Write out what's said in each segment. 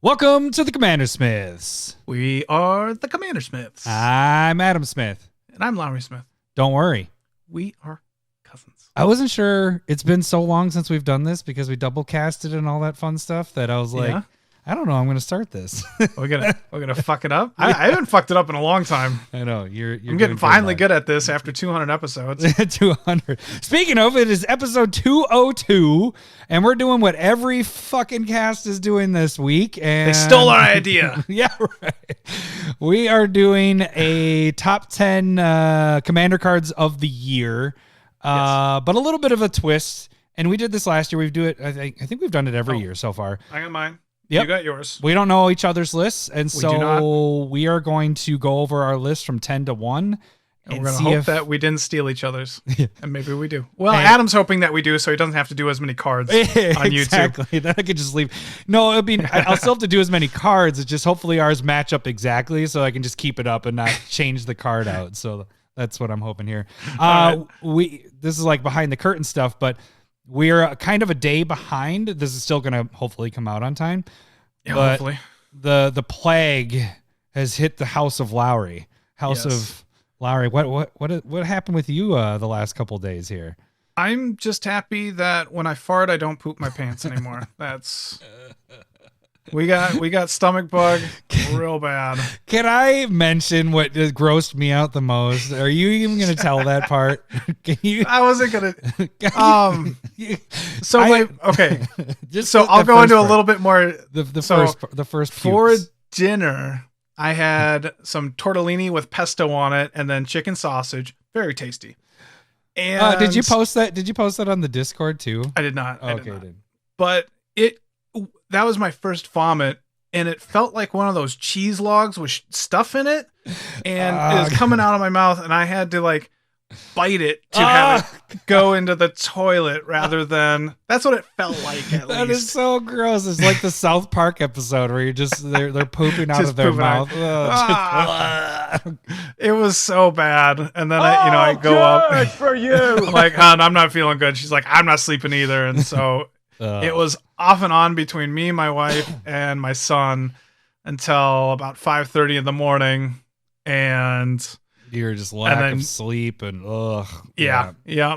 Welcome to the CommanderSmiths. We are the CommanderSmiths. I'm Adam Smith. And I'm Lowery Smith. Don't worry. We are cousins. I wasn't sure. It's been so long since we've done this because we double casted and all that fun stuff that I was like, I don't know. I'm going to start this. We're gonna fuck it up. I haven't fucked it up in a long time. I know I'm getting finally good at this after 200 episodes. 200. Speaking of, it is episode 202, and we're doing what every fucking cast is doing this week. And they stole our idea. Yeah, right. We are doing a top 10 commander cards of the year, but a little bit of a twist. And we did this last year. We do it. I think we've done it every year so far. I got mine. Yep. You got yours. We don't know each other's lists, and so we are going to go over our list from 10 to 1. And we're going to hope that we didn't steal each other's. And maybe we do. Well, Adam's hoping that we do, so he doesn't have to do as many cards on YouTube. Exactly. Then I could just leave. No, I mean, I'll still have to do as many cards. It's just hopefully ours match up exactly, so I can just keep it up and not change the card out. So that's what I'm hoping here. This is like behind the curtain stuff, but we're kind of a day behind. This is still going to hopefully come out on time. Yeah, but hopefully. The plague has hit the House of Lowery. Of Lowery. What happened with you the last couple days here? I'm just happy that when I fart, I don't poop my pants anymore. That's... We got stomach bug real bad. Can I mention what grossed me out the most? Are you even going to tell that part? Can you? I wasn't going to. Okay. Just so I'll go into part. A little bit more. The first pukes. For dinner, I had some tortellini with pesto on it, and then chicken sausage. Very tasty. And did you post that? Did you post that on the Discord too? I did not. I did not. But that was my first vomit, and it felt like one of those cheese logs with stuff in it, and it was coming out of my mouth, and I had to like bite it to have it go into the toilet rather than... That's what it felt like, at least. That is so gross. It's like the South Park episode where they're pooping out of their mouth. It was so bad. And then I go up for you. I'm like, hon, I'm not feeling good. She's like, I'm not sleeping either. And so it was off and on between me, my wife, and my son until about 5:30 in the morning. And you're just lack of sleep and Yeah,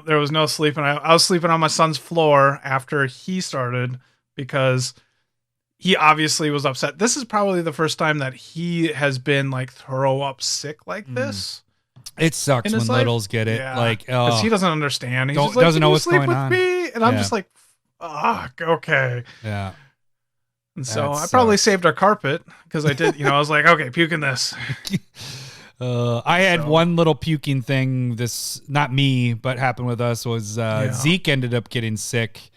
there was no sleep. And I was sleeping on my son's floor after he started because he obviously was upset. This is probably the first time that he has been like throw up sick like this. It sucks when littles get it. Yeah. Like, because he doesn't understand. He's just like, doesn't know what's sleep going with on. Me? And I'm just like, okay. Yeah. And so I probably saved our carpet because I did, I was like, okay, puke in this. I had one little puking thing. This, not me, but happened with us was Zeke ended up getting sick.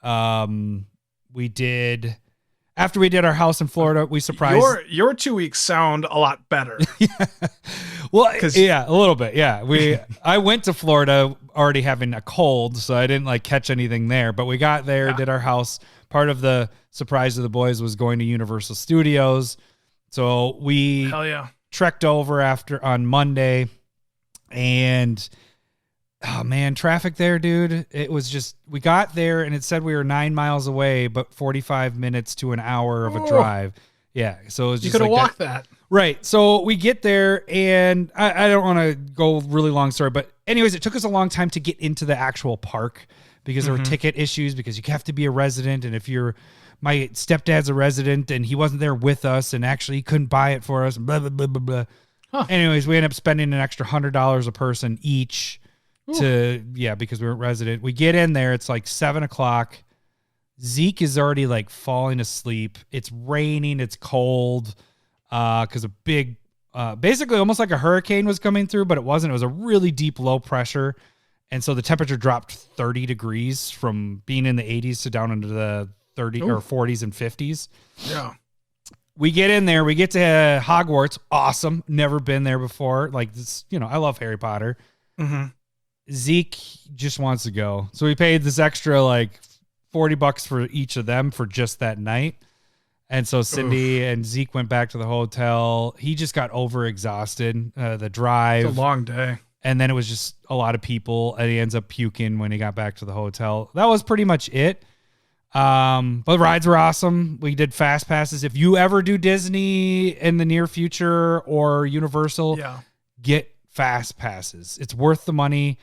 After we did our house in Florida, we surprised your 2 weeks sound a lot better. Well, a little bit. Yeah. I went to Florida already having a cold, so I didn't like catch anything there, but we got there, did our house. Part of the surprise of the boys was going to Universal Studios. So we trekked over on Monday, and oh man, traffic there, dude. It was just, we got there and it said we were 9 miles away, but 45 minutes to an hour of a drive. Yeah. So it was just, you could have walked that. Right. So we get there, and I don't want to go really long story, but anyways, it took us a long time to get into the actual park because there were ticket issues, because you have to be a resident. And if my stepdad's a resident and he wasn't there with us, and actually he couldn't buy it for us, blah, blah, blah, blah, blah. Anyways, we ended up spending an extra $100 a person each because we weren't resident. We get in there. It's like 7:00. Zeke is already like falling asleep. It's raining. It's cold. Because a big, basically almost like a hurricane was coming through, but it wasn't. It was a really deep low pressure. And so the temperature dropped 30 degrees from being in the 80s to down into the 30 or 40s and 50s. Yeah. We get in there. We get to Hogwarts. Awesome. Never been there before. Like this, I love Harry Potter. Mm-hmm. Zeke just wants to go. So we paid this extra like $40 for each of them for just that night. And so Cindy and Zeke went back to the hotel. He just got overexhausted, the drive. It's a long day. And then it was just a lot of people, and he ends up puking when he got back to the hotel. That was pretty much it. But rides were awesome. We did fast passes. If you ever do Disney in the near future or Universal, get fast passes. It's worth the money.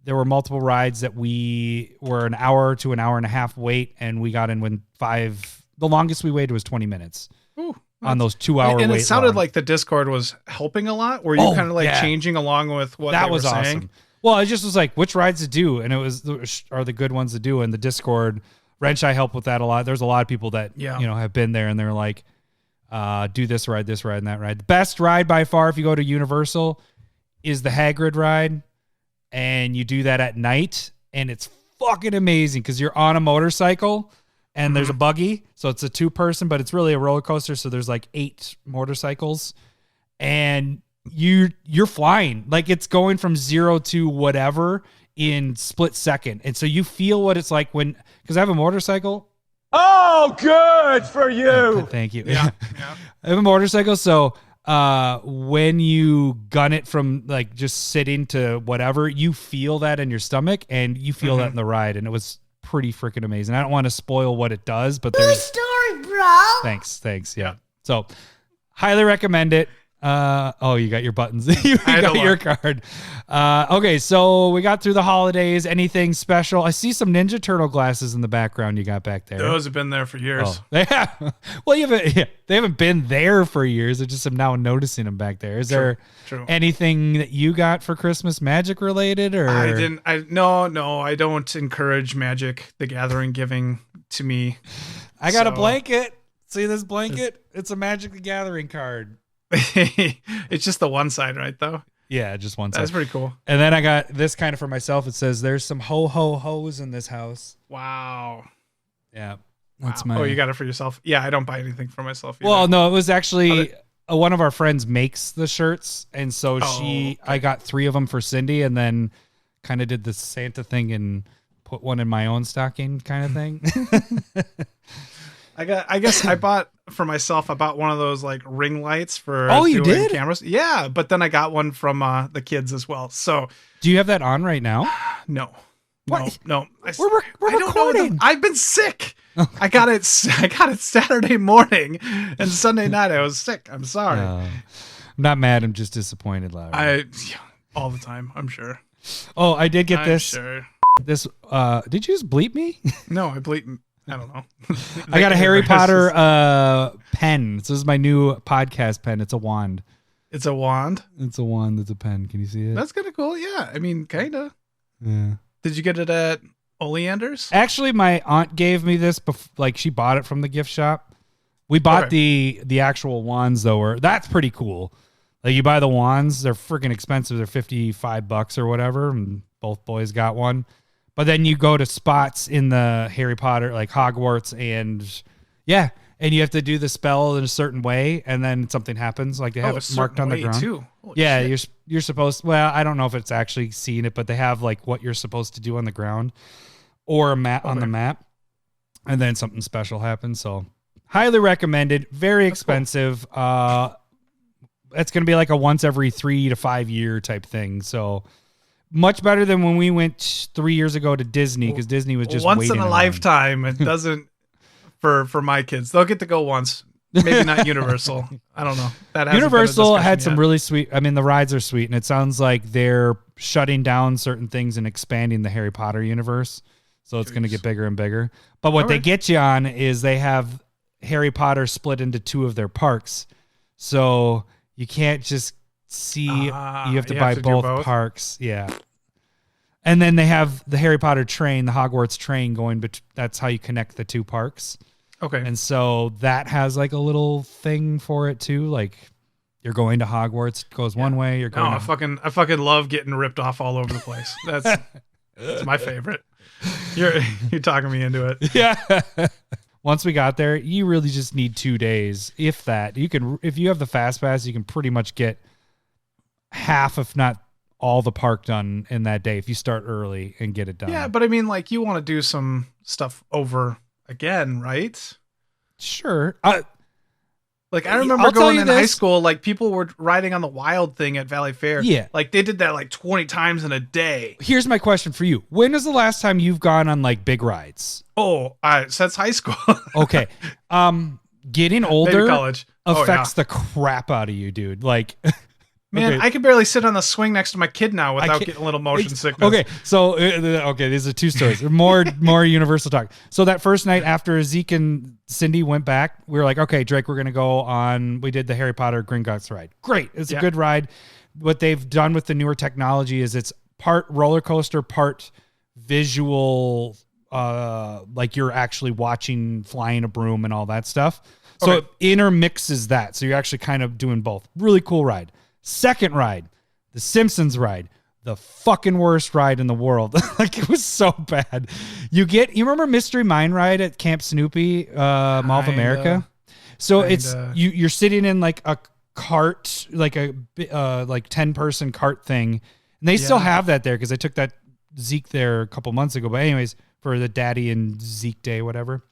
There were multiple rides that we were an hour to an hour and a half wait, and we got in when the longest we waited was 20 minutes. Ooh, on those 2 hour and wait it sounded long. like the Discord was helping a lot. Were you kind of like changing along with what that they was were awesome. saying? Well, it just was like which rides to do, and it was are the good ones to do. And the Discord, Wrench, I helped with that a lot. There's a lot of people that have been there, and they're like, do this ride, and that ride. The best ride by far, if you go to Universal, is the Hagrid ride, and you do that at night, and it's fucking amazing because you're on a motorcycle. And there's a buggy, so it's a 2-person, but it's really a roller coaster. So there's like 8 motorcycles, and you're flying. Like it's going from 0 to whatever in split second. And so you feel what it's like because I have a motorcycle. Oh, good for you. Thank you. Yeah. I have a motorcycle. So when you gun it from like just sitting to whatever, you feel that in your stomach, and you feel that in the ride. And it was pretty freaking amazing. I don't want to spoil what it does, but there's story, bro. Thanks. Yeah. So highly recommend it. You got your buttons. You got your card. Okay, so we got through the holidays. Anything special? I see some Ninja Turtle glasses in the background you got back there. Those have been there for years. Oh, they have. Well, they haven't been there for years. I just am now noticing them back there. Is there anything that you got for Christmas Magic related? Or No, I don't encourage Magic the Gathering giving to me. I got a blanket. See this blanket? It's a Magic the Gathering card. It's just the one side, right, though? Yeah, just one side. That's pretty cool. And then I got this kind of for myself. It says, there's some ho-ho-hos in this house. Wow. Yeah. That's my... Oh, you got it for yourself? Yeah, I don't buy anything for myself either. Well, no, it was actually... one of our friends makes the shirts, and so I got 3 of them for Cindy, and then kind of did the Santa thing and put one in my own stocking kind of thing. I guess I bought for myself. I bought one of those like ring lights for you did cameras. Yeah, but then I got one from the kids as well. So do you have that on right now? No. What? No. We're recording. I've been sick. I got it Saturday morning, and Sunday night I was sick. I'm sorry. I'm not mad. I'm just disappointed, Larry. All the time. I'm sure. Oh, I did get this. Sure. This. Did you just bleep me? No, I bleep. I don't know. I got a Harry Potter pen. This is my new podcast pen. It's a wand. It's a wand? It's a wand. It's a pen. Can you see it? That's kind of cool. Yeah. I mean, kind of. Yeah. Did you get it at Oleander's? Actually, my aunt gave me this. She bought it from the gift shop. We bought the actual wands, though. That's pretty cool. Like, you buy the wands. They're freaking expensive. They're $55 or whatever. And both boys got one. But then you go to spots in the Harry Potter, like Hogwarts, and you have to do the spell in a certain way, and then something happens. Like they have it marked on the ground. Too. You're supposed. Well, I don't know if it's actually seeing it, but they have like what you're supposed to do on the ground or a map on the map, and then something special happens. So highly recommended. Very expensive. Cool. It's going to be like a once every 3 to 5 year type thing. So. Much better than when we went 3 years ago to Disney, because Disney was just once in a lifetime. It doesn't for my kids. They'll get to go once, maybe not Universal. I don't know. That Universal had some really sweet. I mean, the rides are sweet, and it sounds like they're shutting down certain things and expanding the Harry Potter universe. So it's going to get bigger and bigger. But what they get you on is they have Harry Potter split into 2 of their parks, so you can't just see you have to buy both parks. And then they have the Harry Potter train, the Hogwarts train going, but that's how you connect the 2 parks. Okay. And so that has like a little thing for it too. Like you're going to Hogwarts, it goes one way, you're going I fucking love getting ripped off all over the place. That's my favorite. You're talking me into it. Yeah. Once we got there, you really just need 2 days. If that. If you have the fast pass, you can pretty much get half, if not all, the park done in that day if you start early and get it done. Yeah, but I mean, like, you want to do some stuff over again, right? Sure. Like, I remember I'll tell going you in high this. school, like, people were riding on the Wild thing at Valley Fair. Yeah. Like, they did that like 20 times in a day. Here's my question for you. When was the last time you've gone on like big rides? Oh, since high school. Okay. Getting Maybe older college. affects the crap out of you, dude. Like, Man, okay. I can barely sit on the swing next to my kid now without getting a little motion sickness. Okay, so these are two stories. More universal talk. So that first night after Zeke and Cindy went back, we were like, okay, Drake, we're gonna go on. We did the Harry Potter Gringotts ride. Great, it's a good ride. What they've done with the newer technology is it's part roller coaster, part visual. Like you're actually watching flying a broom and all that stuff. So it intermixes that. So you're actually kind of doing both. Really cool ride. Second ride, the Simpsons ride, the fucking worst ride in the world. Like, it was so bad. You remember Mystery Mine ride at Camp Snoopy, Mall of America? So it's you're sitting in like a cart, like a like 10-person cart thing, and they still have that there because I took that Zeke there a couple months ago. But anyways, for the Daddy and Zeke Day, whatever.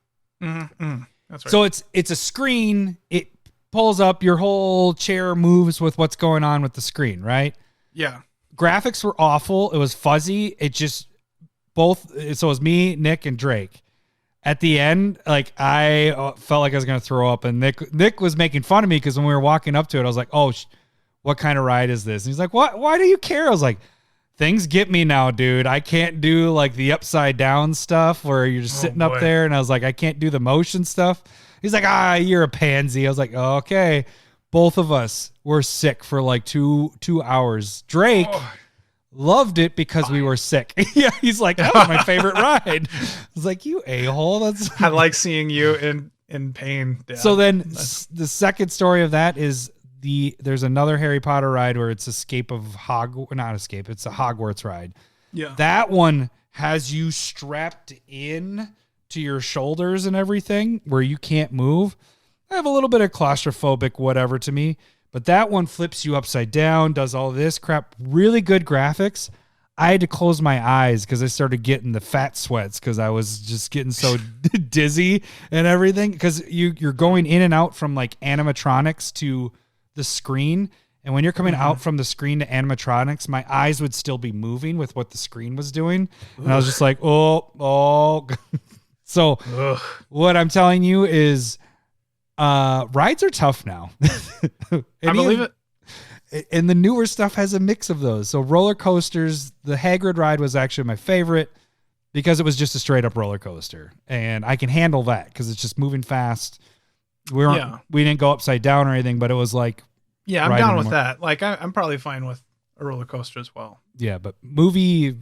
Mm-hmm. That's right. So it's a screen. It pulls up, your whole chair moves with what's going on with the screen, right? Yeah. Graphics were awful. It was fuzzy. It just so it was me, Nick, and Drake. At the end, like, I felt like I was going to throw up, and Nick was making fun of me because when we were walking up to it, I was like, oh, what kind of ride is this? And he's like, what? Why do you care? I was like, things get me now, dude. I can't do like the upside down stuff where you're just sitting up there. And I was like, I can't do the motion stuff. He's like, you're a pansy. I was like, okay. Both of us were sick for like two hours. Drake loved it because we were sick. Yeah, he's like, that was my favorite ride. I was like, you a-hole. I like seeing you in pain. Dad. So then the second story of that is there's another Harry Potter ride where it's it's a Hogwarts ride. Yeah. That one has you strapped in to your shoulders and everything where you can't move. I have a little bit of claustrophobic whatever to me, but that one flips you upside down, does all this crap, really good graphics. I had to close my eyes because I started getting the fat sweats because I was just getting so dizzy and everything because you're going in and out from like animatronics to the screen. And when you're coming out from the screen to animatronics, my eyes would still be moving with what the screen was doing. And I was just like, oh. So what I'm telling you is rides are tough now. I believe it. And the newer stuff has a mix of those. So roller coasters, the Hagrid ride was actually my favorite because it was just a straight up roller coaster. And I can handle that because it's just moving fast. We didn't go upside down or anything, but it was like, yeah, I'm down with that. Like, I'm probably fine with a roller coaster as well. Yeah, but movie,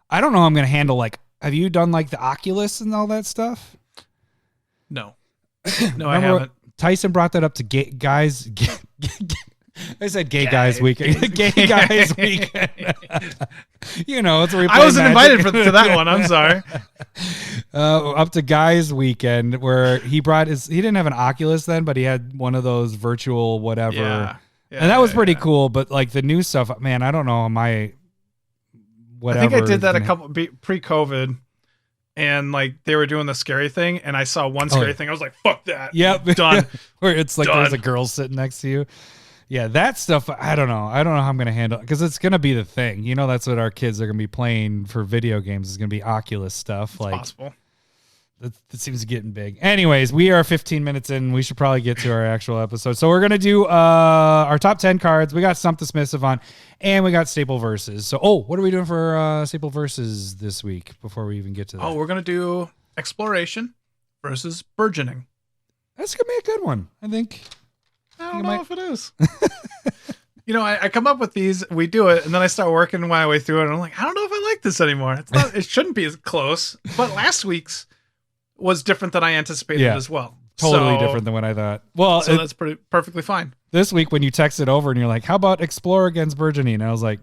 I don't know how I'm going to handle, like, have you done like the Oculus and all that stuff? No, I haven't. Tyson brought that up to guys. I said gay guys weekend. Gay guys weekend. You know, it's where I wasn't invited to that one. I'm sorry. Up to guys weekend where he didn't have an Oculus then, but he had one of those virtual whatever. Yeah, and that was pretty cool. But like the new stuff, man, I don't know whatever. I think I did that a couple pre-COVID. And like they were doing the scary thing, and I saw one scary thing. I was like, "Fuck that!" Yep, done. Where it's like there's a girl sitting next to you. Yeah, that stuff. I don't know. I don't know how I'm gonna handle it because it's gonna be the thing. You know, that's what our kids are gonna be playing for video games. Is gonna be Oculus stuff. It's like possible. That seems getting big. Anyways, we are 15 minutes in. We should probably get to our actual episode. So we're going to do our top 10 cards. We got Stump the Smith, Savant, and we got Staple Versus. So, what are we doing for Staple Versus this week before we even get to that? Oh, we're going to do Exploration versus Burgeoning. That's going to be a good one, I think. I don't know if it is. You know, I come up with these, we do it, and then I start working my way through it, and I'm like, I don't know if I like this anymore. It shouldn't be as close. But last week's was different than I anticipated as well. Totally different than what I thought. Well, so that's perfectly fine. This week when you texted over and you're like, how about Explore against Burgeoning? And I was like,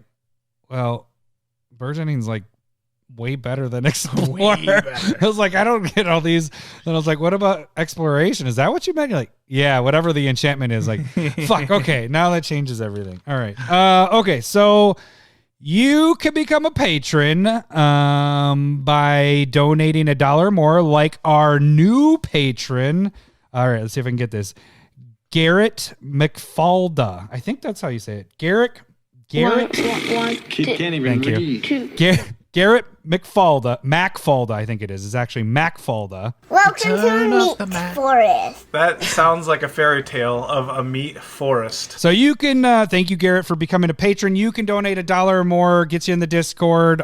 well, Burgeoning's like way better than Explore. I was like, I don't get all these. Then I was like, what about Exploration? Is that what you meant? You're like, yeah, whatever the enchantment is. Like, fuck, okay, now that changes everything. All right. Okay, so you can become a patron by donating $1 or more, like our new patron. All right, let's see if I can get this. Garrett McFalda. I think that's how you say it. Garrett. Can't even read. Garrett McFalda, I think it is. It's actually MacFalda. Welcome to a meat forest. That sounds like a fairy tale of a meat forest. So you can, thank you, Garrett, for becoming a patron. You can donate $1 or more, gets you in the Discord,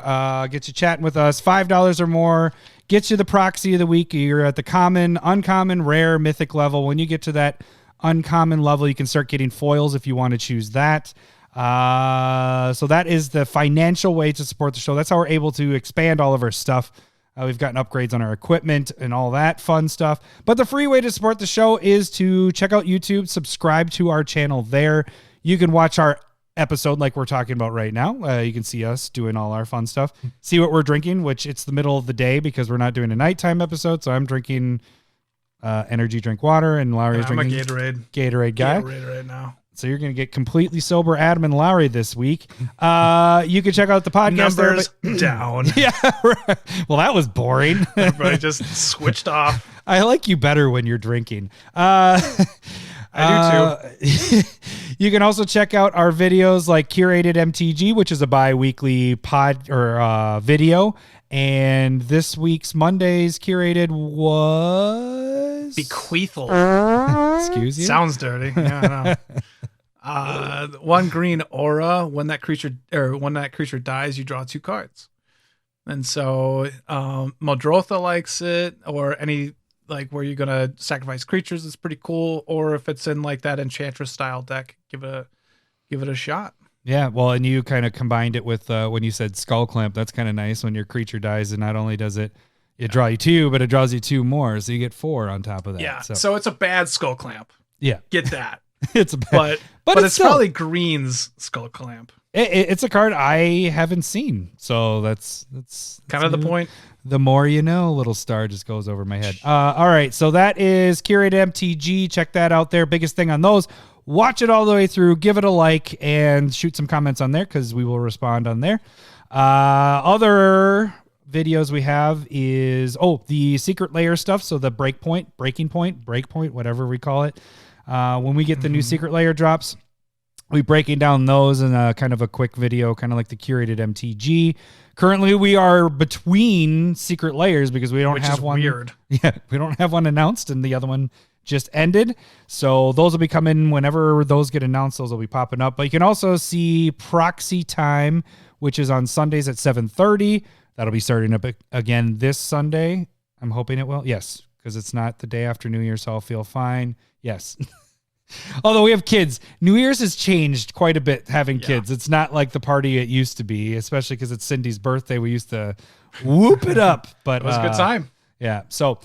gets you chatting with us. $5 or more gets you the proxy of the week. You're at the common, uncommon, rare, mythic level. When you get to that uncommon level, you can start getting foils if you want to choose that. So that is the financial way to support the show. That's how we're able to expand all of our stuff. We've gotten upgrades on our equipment and all that fun stuff. But the free way to support the show is to check out YouTube, subscribe to our channel there. You can watch our episode like we're talking about right now. You can see us doing all our fun stuff. See what we're drinking, which it's the middle of the day because we're not doing a nighttime episode. So I'm drinking energy drink water and Lowry's drinking Gatorade guy. Gatorade right now. So you're going to get completely sober Adam and Lowery this week. You can check out the podcast. Numbers down. Yeah, right. Well, that was boring. Everybody just switched off. I like you better when you're drinking. I do too. You can also check out our videos like Curated MTG, which is a bi-weekly pod or video. And this week's Monday's Curated was Bequeathal. Excuse you. Sounds dirty. Yeah, I know. One green aura. When that creature dies, you draw 2 cards. And so Modrotha likes it, or any like where you're gonna sacrifice creatures is pretty cool. Or if it's in like that Enchantress style deck, give it a shot. Yeah, well, and you kind of combined it with when you said Skull Clamp. That's kind of nice when your creature dies, and not only does it draw you 2, but it draws you 2 more, so you get 4 on top of that. Yeah, so it's a bad Skull Clamp. Yeah, get that. It's a bad, but it's still, probably Green's Skull Clamp. It's a card I haven't seen, so that's kind of the point. The more you know, little star just goes over my head. All right, so that is Curated MTG. Check that out there. Biggest thing on those. Watch it all the way through, give it a like, and shoot some comments on there because we will respond on there. Other videos we have is, the secret layer stuff. So the breaking point, whatever we call it. When we get the new secret layer drops, we breaking down those in a kind of a quick video, kind of like the Curated MTG. Currently, we are between secret layers because we don't have one. Weird. Yeah, we don't have one announced, and the other one just ended. So those will be coming whenever those get announced. Those will be popping up. But you can also see Proxy Time, which is on Sundays at 7:30. That'll be starting up again this Sunday. I'm hoping it will. Yes, because it's not the day after New Year, so I'll feel fine. Yes. Although we have kids, New Year's has changed quite a bit having kids. It's not like the party it used to be, especially because it's Cindy's birthday. We used to whoop it up. But it was a good time. Yeah. So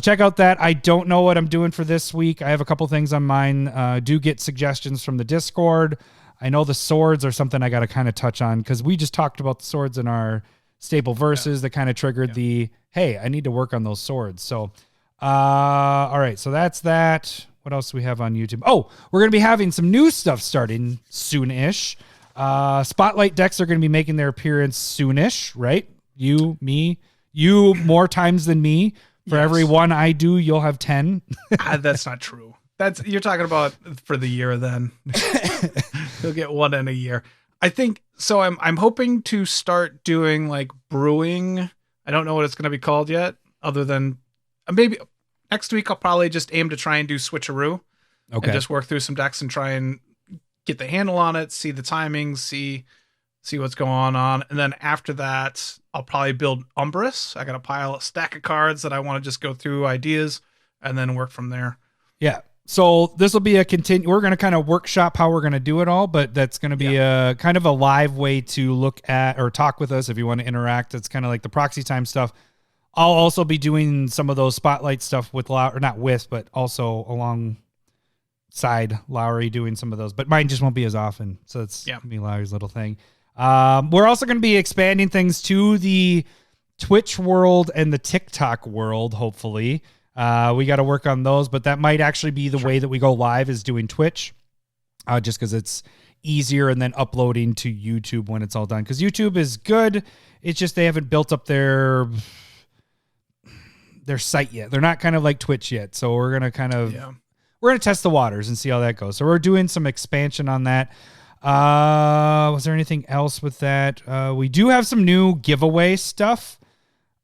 check out that. I don't know what I'm doing for this week. I have a couple things on mine. Do get suggestions from the Discord. I know the swords are something I got to kind of touch on because we just talked about the swords in our staple verses that kind of triggered the, hey, I need to work on those swords. So, all right. So that's that. What else do we have on YouTube? Oh, we're going to be having some new stuff starting soon-ish. Spotlight decks are going to be making their appearance soon-ish, right? You, me, you more times than me. For every one I do, you'll have 10. That's not true. You're talking about for the year then. You'll get 1 in a year. I think so. I'm hoping to start doing like brewing. I don't know what it's going to be called yet, other than maybe next week I'll probably just aim to try and do switcheroo. Okay. And just work through some decks and try and get the handle on it, see the timings, see what's going on. And then after that, I'll probably build Umbrus. I got a stack of cards that I want to just go through ideas and then work from there. Yeah. So this will be we're going to kind of workshop how we're going to do it all, but that's going to be a kind of a live way to look at or talk with us if you want to interact. It's kind of like the Proxy Time stuff. I'll also be doing some of those spotlight stuff with Lowery, or not with, but also alongside Lowery doing some of those, but mine just won't be as often. So it's going to be Lowery's little thing. We're also going to be expanding things to the Twitch world and the TikTok world, hopefully. We got to work on those, but that might actually be the way that we go live is doing Twitch, just because it's easier, and then uploading to YouTube when it's all done. Because YouTube is good. It's just they haven't built up their site yet. They're not kind of like Twitch yet. So we're going to kind of we're going to test the waters and see how that goes. So we're doing some expansion on that. Was there anything else with that? We do have some new giveaway stuff.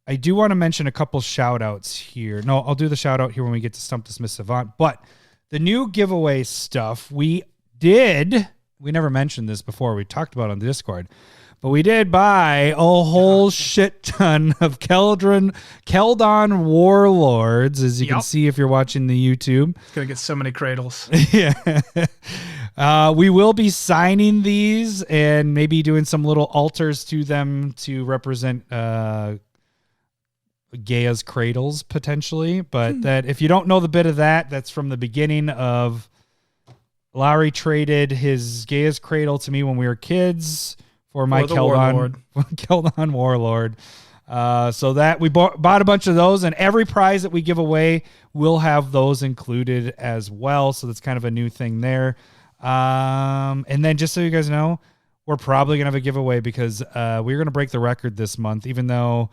I do want to mention a couple shout outs here. No, I'll do the shout out here when we get to Stump the Smith Savant. But the new giveaway stuff we never mentioned this before. We talked about it on the Discord. But we did buy a whole shit ton of Keldon Warlords, as you can see if you're watching the YouTube. It's going to get so many cradles. Yeah. We will be signing these and maybe doing some little altars to them to represent Gaia's cradles, potentially. But that if you don't know the bit of that, that's from the beginning of Lowery traded his Gaia's cradle to me when we were kids. For my Keldon Warlord. So that we bought a bunch of those, and every prize that we give away will have those included as well. So that's kind of a new thing there. And then just so you guys know, we're probably going to have a giveaway because we're going to break the record this month, even though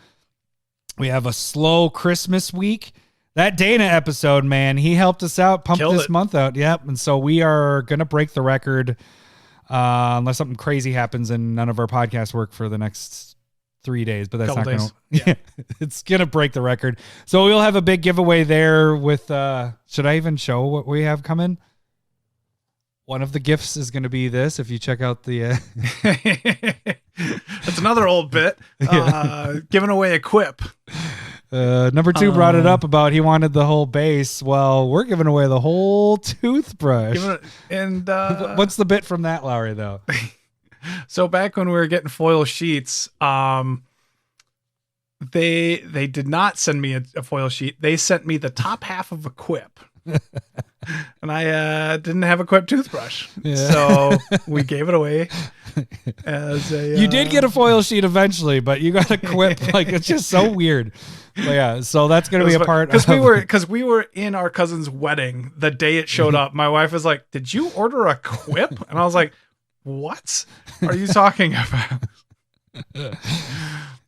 we have a slow Christmas week. That Dana episode, man, he helped us out, pumped this month out. Yep. And so we are going to break the record. Unless something crazy happens and none of our podcasts work for the next 3 days, but that's not going to, it's going to break the record. So we'll have a big giveaway there with, should I even show what we have coming? One of the gifts is going to be this. If you check out the, that's another old bit, giving away a quip. Number 2 brought it up about he wanted the whole base. Well, we're giving away the whole toothbrush. And what's the bit from that, Lowery, though? So back when we were getting foil sheets, they did not send me a foil sheet. They sent me the top half of a quip. And I didn't have a quip toothbrush. Yeah. So we gave it away as a... You did get a foil sheet eventually, but you got a quip. Like, it's just so weird. But yeah, so that's going to be a part because we were in our cousin's wedding the day it showed up. My wife was like, "Did you order a quip?" And I was like, "What are you talking about?" That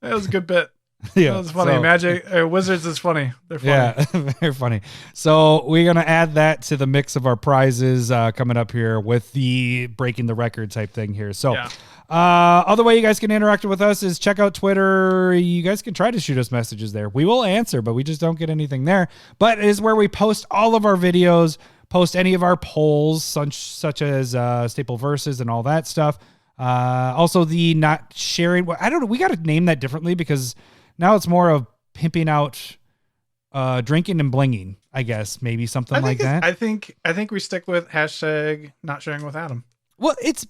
was a good bit. Yeah, that was funny. So, Magic Wizards is funny. They're funny. Yeah, very funny. So we're gonna add that to the mix of our prizes coming up here with the breaking the record type thing here. So. Yeah. Other way you guys can interact with us is check out Twitter. You guys can try to shoot us messages there. We will answer, but we just don't get anything there. But it is where we post all of our videos, post any of our polls, such as Staple Versus and all that stuff. Also the not sharing. I don't know. We got to name that differently because now it's more of pimping out drinking and blinging, I guess. Maybe something like that. I think we stick with hashtag not sharing with Adam. Well, it's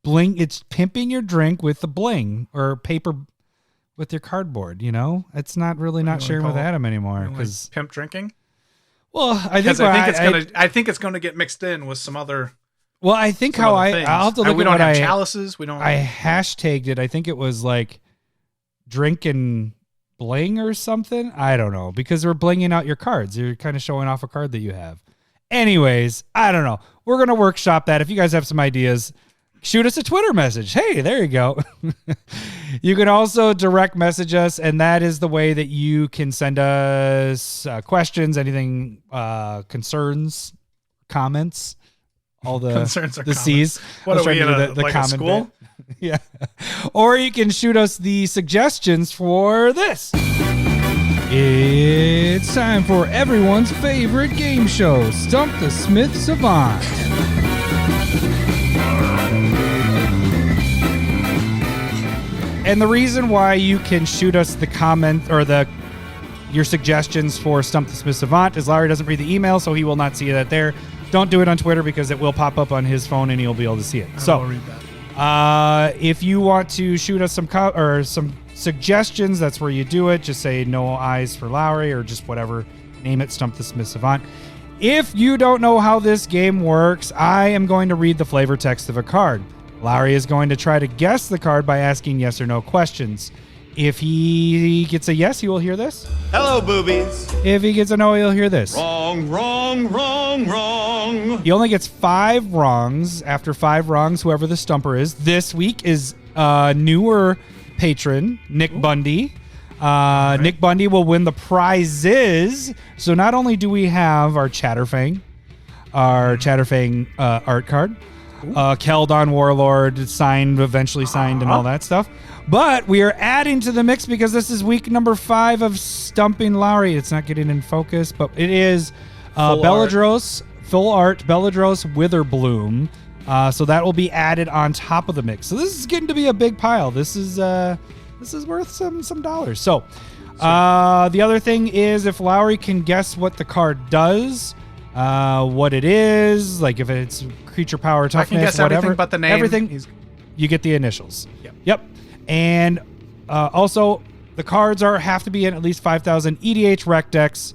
bling. It's pimping your drink with the bling or paper with your cardboard. You know, it's not really not sharing with Adam anymore because pimp drinking. Well, I think it's going to get mixed in with some other. Well, I think I'll have to look at we don't have chalices. We don't. I hashtagged it. I think it was like drink and bling or something. I don't know because we're blinging out your cards. You're kind of showing off a card that you have. Anyways, I don't know. We're going to workshop that. If you guys have some ideas, shoot us a Twitter message. Hey, there you go. You can also direct message us, and that is the way that you can send us questions, anything, concerns, comments, all the concerns are the C's. What are we in the like a school? Yeah. Or you can shoot us the suggestions for this. It's time for everyone's favorite game show, Stump the Smith Savant. And the reason why you can shoot us the comment or your suggestions for Stump the Smith Savant is Larry doesn't read the email, so he will not see that there. Don't do it on Twitter because it will pop up on his phone and he'll be able to see it. I'll read that. If you want to shoot us some suggestions, that's where you do it. Just say no eyes for Lowery or just whatever. Name it Stump the Smith Savant. If you don't know how this game works, I am going to read the flavor text of a card. Lowery is going to try to guess the card by asking yes or no questions. If he gets a yes, he will hear this. Hello, boobies. If he gets a no, he'll hear this. Wrong, wrong, wrong, wrong. He only gets 5 wrongs. After 5 wrongs, whoever the stumper is. This week is newer patron, Nick Bundy. Nick Bundy will win the prizes. So not only do we have our Chatterfang art card, Keldon Warlord eventually signed and all that stuff. But we are adding to the mix because this is week number 5 of Stumping Lowery. It's not getting in focus, but it is Belladros, full art, Belladros Witherbloom. So that will be added on top of the mix. So this is getting to be a big pile. This is worth some dollars. So the other thing is if Lowery can guess what the card does, what it is, like if it's creature power, toughness, I can guess whatever, everything but the name. Everything, you get the initials. Yep. And also the cards have to be in at least 5,000 EDH rec decks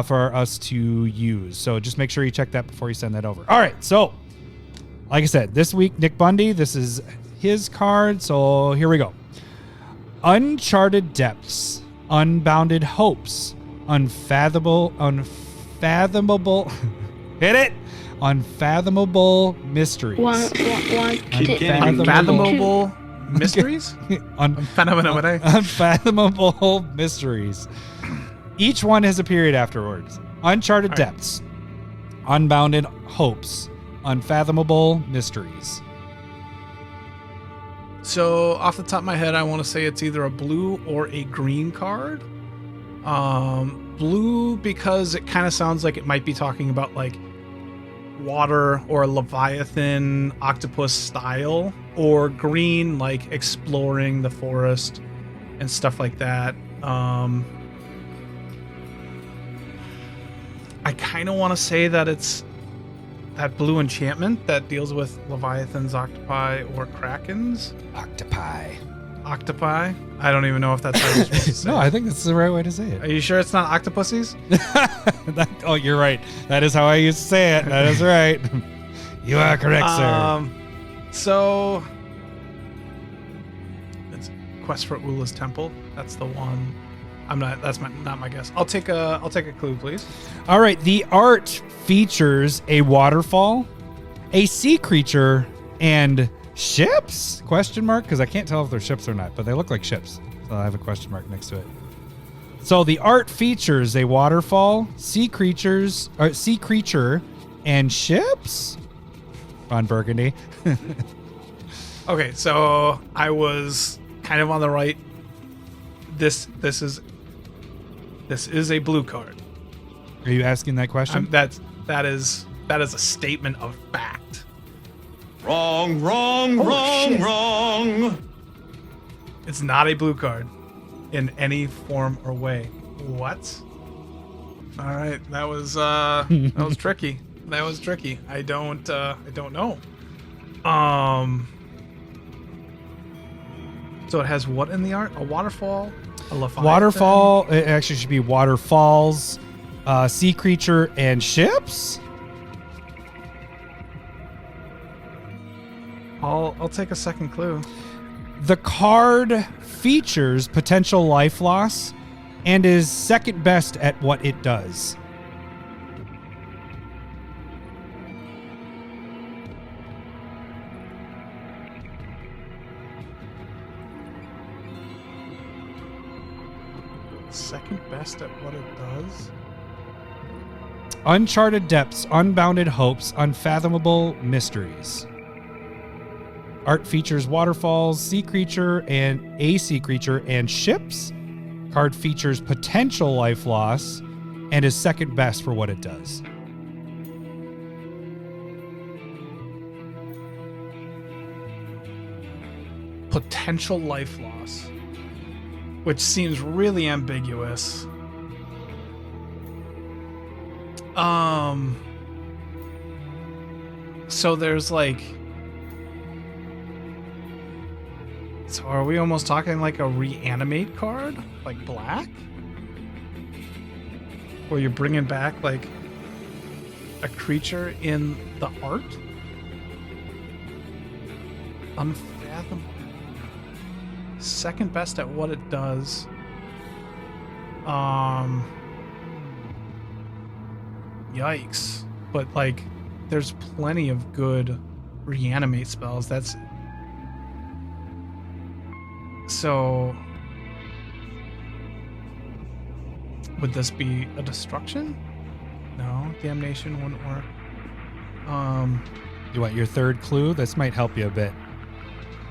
for us to use. So just make sure you check that before you send that over. All right. So like I said, this week, Nick Bundy, this is his card. So here we go. Uncharted Depths, Unbounded Hopes, Unfathomable, hit it, Unfathomable Mysteries. Unfathomable Mysteries? Unfathomable Mysteries. Each one has a period afterwards. Uncharted Depths, Unbounded Hopes, Unfathomable Mysteries. So off the top of my head, I want to say it's either a blue or a green card. Blue because it kind of sounds like it might be talking about like water or Leviathan octopus style, or green like exploring the forest and stuff like that. I kind of want to say that it's that blue enchantment that deals with Leviathans, octopi, or krakens. Octopi. I don't even know if that's how you're supposed to say No, I think that's the right way to say it. Are you sure it's not octopuses? Oh, you're right. That is how I used to say it. That is right. You are correct, sir. So it's Quest for Ula's Temple. That's the one. That's not my guess. I'll take a clue, please. All right. The art features a waterfall, a sea creature, and ships? Question mark? Because I can't tell if they're ships or not, but they look like ships. So I have a question mark next to it. So the art features a waterfall, sea creature, and ships. Ron Burgundy. Okay, so I was kind of on the right. This is a blue card. Are you asking that question? That is a statement of fact. Wrong. It's not a blue card in any form or way. What? All right, that was tricky. That was tricky. I don't know. So it has what in the art? A waterfall? A Leviathan? Waterfall. It actually should be waterfalls, sea creature, and ships. I'll take a second clue. The card features potential life loss and is second best at what it does. Second best at what it does? Uncharted Depths, Unbounded Hopes, Unfathomable Mysteries. Art features waterfalls, sea creature, and ships. Card features potential life loss and is second best for what it does. Potential life loss, which seems really ambiguous. So there's like, so are we almost talking like a reanimate card, like black, where you're bringing back like a creature in the art? Unfathomable. Second best at what it does. Yikes. But like there's plenty of good reanimate spells. That's so Would this be a destruction? No, damnation wouldn't work. You want your third clue? This might help you a bit.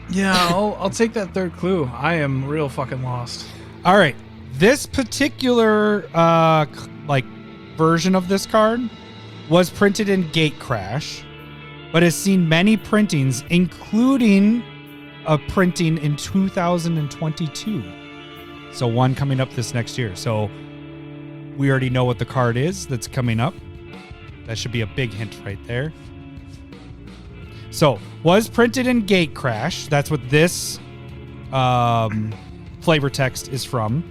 Yeah, I'll take that third clue. I am real fucking lost. All right. This particular version of this card was printed in Gatecrash, but has seen many printings, including a printing in 2022. So one coming up this next year. So we already know what the card is that's coming up. That should be a big hint right there. So, was printed in Gatecrash. That's what this flavor text is from.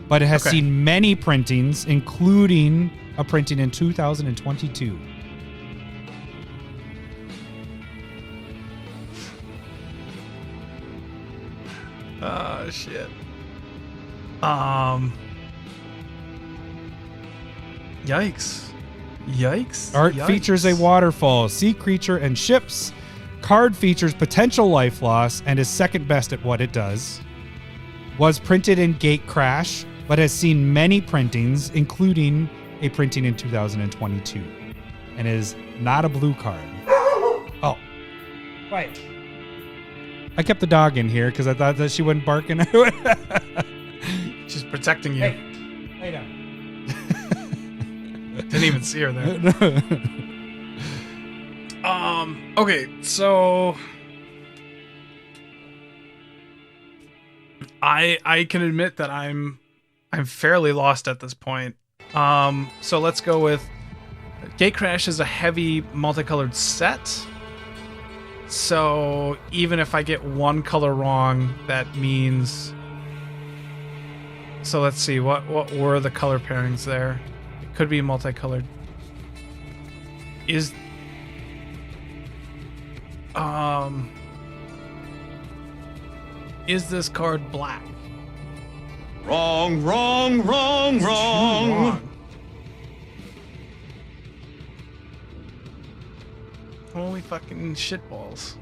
But it has seen many printings, including a printing in 2022. Oh, shit. Yikes. Art features a waterfall, sea creature, and ships. Card features potential life loss and is second best at what it does. Was printed in Gatecrash, but has seen many printings, including a printing in 2022. And is not a blue card. Oh. Quiet. I kept the dog in here because I thought that she wouldn't bark into it. She's protecting you. Hey, lay down. Didn't even see her there. Okay, so I can admit that I'm fairly lost at this point. So let's go with Gatecrash is a heavy multicolored set. So even if I get one color wrong, that means. So let's see, what were the color pairings there? It could be multicolored. Is this card black? Wrong. Holy fucking shitballs.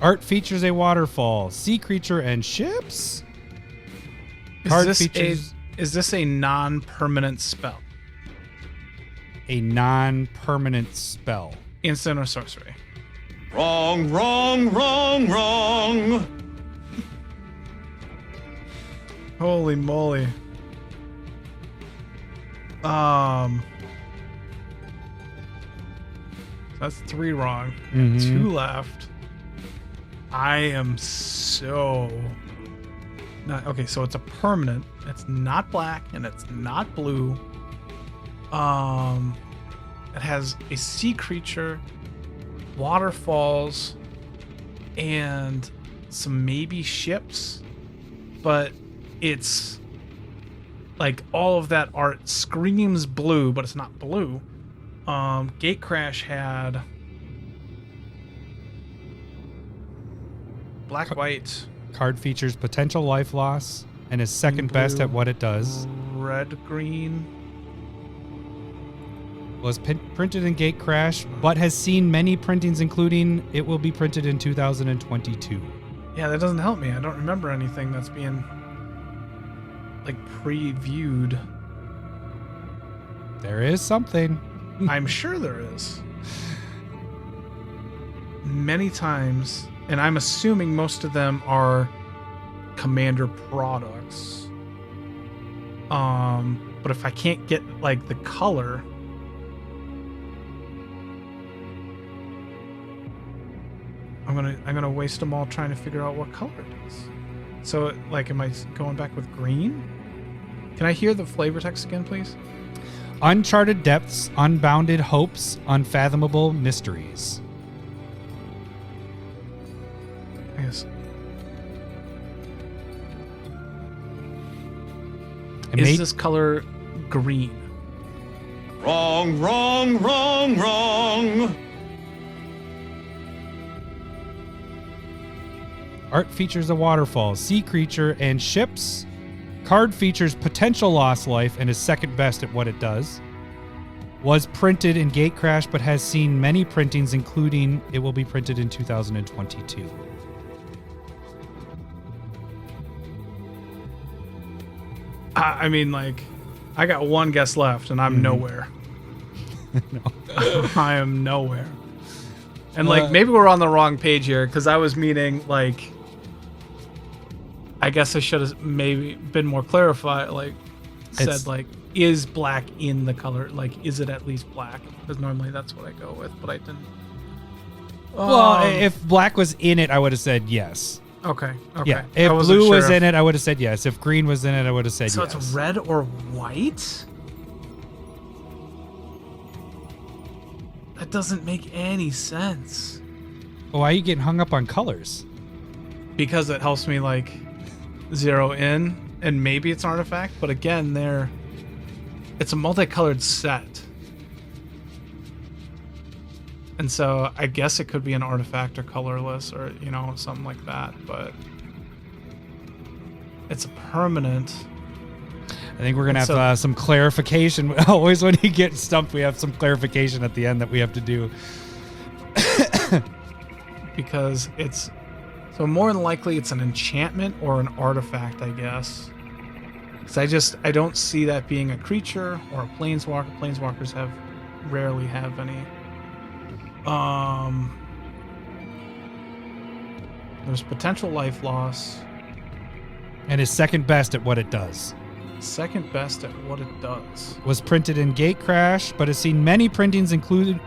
Art features a waterfall, sea creature, and ships. Is this a non-permanent spell? A non-permanent spell. Instant or sorcery? Wrong. Holy moly. That's 3 wrong. Mm-hmm. 2 left. I am so not okay. So it's a permanent. It's not black and it's not blue. It has a sea creature, waterfalls, and some maybe ships, but it's like all of that art screams blue, but it's not blue. Gatecrash had black, white. Card features potential life loss and is second best at what it does. Red, green. Was printed in Gatecrash, but has seen many printings, including it will be printed in 2022. Yeah, that doesn't help me. I don't remember anything that's being like previewed. There is something. I'm sure there is. Many times, and I'm assuming most of them are Commander products. But if I can't get like the color, I'm gonna waste them all trying to figure out what color it is. So, like, am I going back with green? Can I hear the flavor text again, please? Uncharted depths, unbounded hopes, unfathomable mysteries. Yes. Is this color green? Wrong. Art features a waterfall, sea creature, and ships. Card features potential lost life and is second best at what it does. Was printed in Gatecrash, but has seen many printings, including it will be printed in 2022. I mean, like, I got one guess left, and I'm nowhere. I am nowhere. And, like, maybe we're on the wrong page here, because I was meaning, like, I guess I should have maybe been more clarified, like, said, like, is black in the color? Like, is it at least black? Because normally that's what I go with, but I didn't. Well, if black was in it, I would have said yes. Okay. Yeah. If blue was in it, I would have said yes. If green was in it, I would have said yes. So it's red or white? That doesn't make any sense. Well, why are you getting hung up on colors? Because it helps me, like, zero in, and maybe it's an artifact, but again, it's a multicolored set. And so I guess it could be an artifact or colorless or, you know, something like that, but it's a permanent. I think we're going to have some clarification. Always when you get stumped, we have some clarification at the end that we have to do. Because it's... So more than likely it's an enchantment or an artifact, I guess. Because I don't see that being a creature or a planeswalker. Planeswalkers rarely have any. There's potential life loss. And is second best at what it does. Second best at what it does. Was printed in Gatecrash, but has seen many printings, including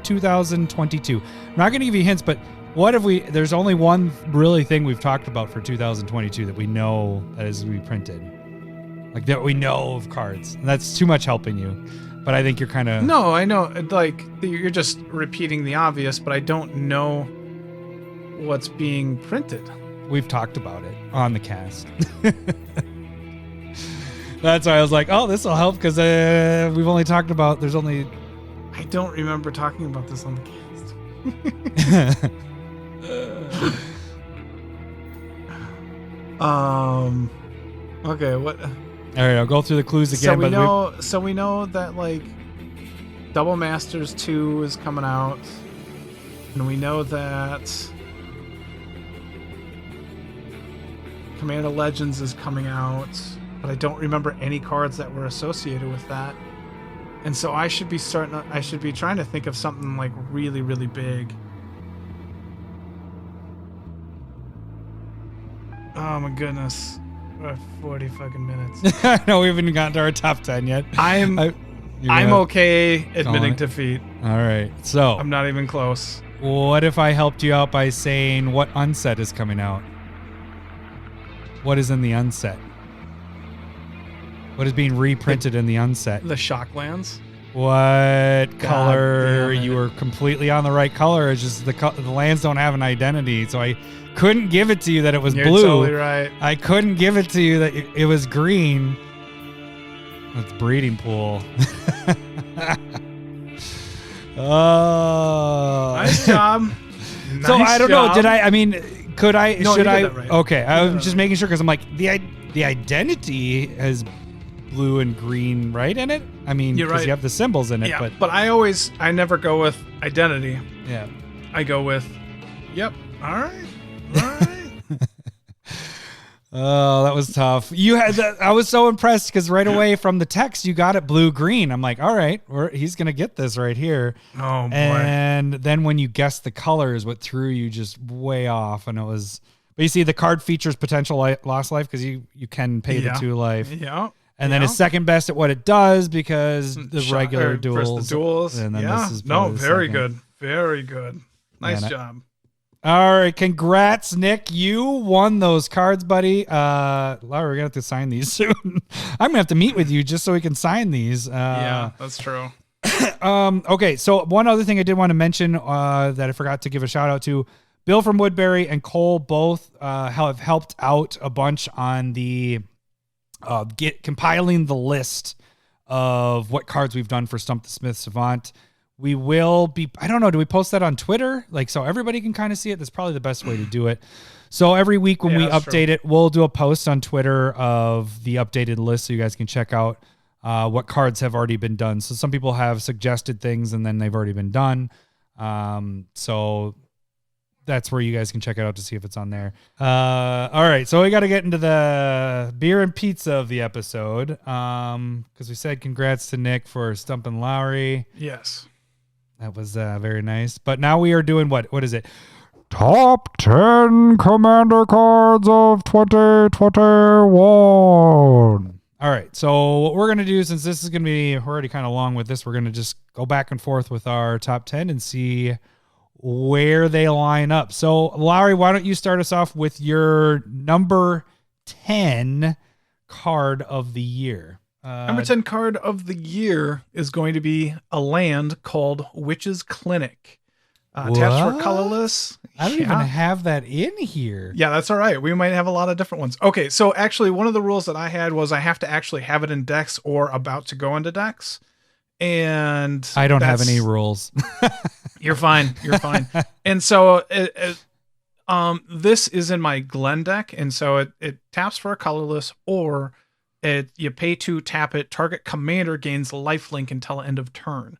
2022. I'm not going to give you hints, but what if there's only one really thing we've talked about for 2022 that we know that is reprinted. Like that we know of cards. And that's too much helping you. But I think you're kind of... No, I know. Like, you're just repeating the obvious, but I don't know what's being printed. We've talked about it on the cast. That's why I was like, oh, this will help because we've only talked about... There's only... I don't remember talking about this on the cast. Okay, what... All right, I'll go through the clues again. So we know that, like, Double Masters 2 is coming out, and we know that Commander Legends is coming out, but I don't remember any cards that were associated with that. And so I should be trying to think of something like really, really big. Oh my goodness. 40 fucking minutes. I know we haven't gotten to our top 10 yet. I'm okay admitting defeat. All right. So I'm not even close. What if I helped you out by saying what unset is coming out? What is in the unset? What is being reprinted in the unset? The Shocklands. What color? You were completely on the right color. It's just the lands don't have an identity, so I couldn't give it to you that it was You're blue. Totally right. I couldn't give it to you that it was green. That's breeding pool. Oh, nice job. So I don't know. I mean, could I? No, should I? That right. Okay, I was just making sure because I'm like the identity has blue and green right in it. I mean, because you have the symbols in it. Yeah, but I never go with identity. Yeah, I go with, yep. All right. Oh, that was tough. You had that. I was so impressed because right away from the text you got it blue green. I'm like, all right, he's gonna get this right here. Oh boy! And then when you guessed the colors, what threw you just way off, and it was. But you see, the card features potential lost life because you can pay the 2 life. Yeah. And then it's second best at what it does because the regular duels. The duels. And then this is very good. Very good. Nice job. All right, congrats, Nick. You won those cards, buddy. Laura, we're gonna have to sign these soon. I'm gonna have to meet with you just so we can sign these. Yeah, that's true. Okay, so one other thing I did want to mention that I forgot to give a shout out to, Bill from Woodbury and Cole both have helped out a bunch on the compiling the list of what cards we've done for Stump the Smith Savant. We will be, I don't know, do we post that on Twitter? Like, so everybody can kind of see it? That's probably the best way to do it. So every week when we update it, we'll do a post on Twitter of the updated list so you guys can check out what cards have already been done. So some people have suggested things and then they've already been done. So that's where you guys can check it out to see if it's on there. All right, so we got to get into the beer and pizza of the episode, because we said congrats to Nick for Stump and Lowery. Yes. That was very nice. But now we are doing what? What is it? Top 10 Commander cards of 2021. All right. So what we're going to do, since this is going to be already kind of long with this, we're going to just go back and forth with our top 10 and see where they line up. So Lowery, why don't you start us off with your number 10 card of the year? Number 10 card of the year is going to be a land called Witch's Clinic. Taps for colorless. I don't even have that in here. Yeah, that's all right. We might have a lot of different ones. Okay, so actually one of the rules that I had was I have to actually have it in decks or about to go into decks. And I don't have any rules. You're fine. You're fine. And so this is in my Glen deck. And so it taps for a colorless, or you pay to tap it. Target commander gains lifelink until end of turn.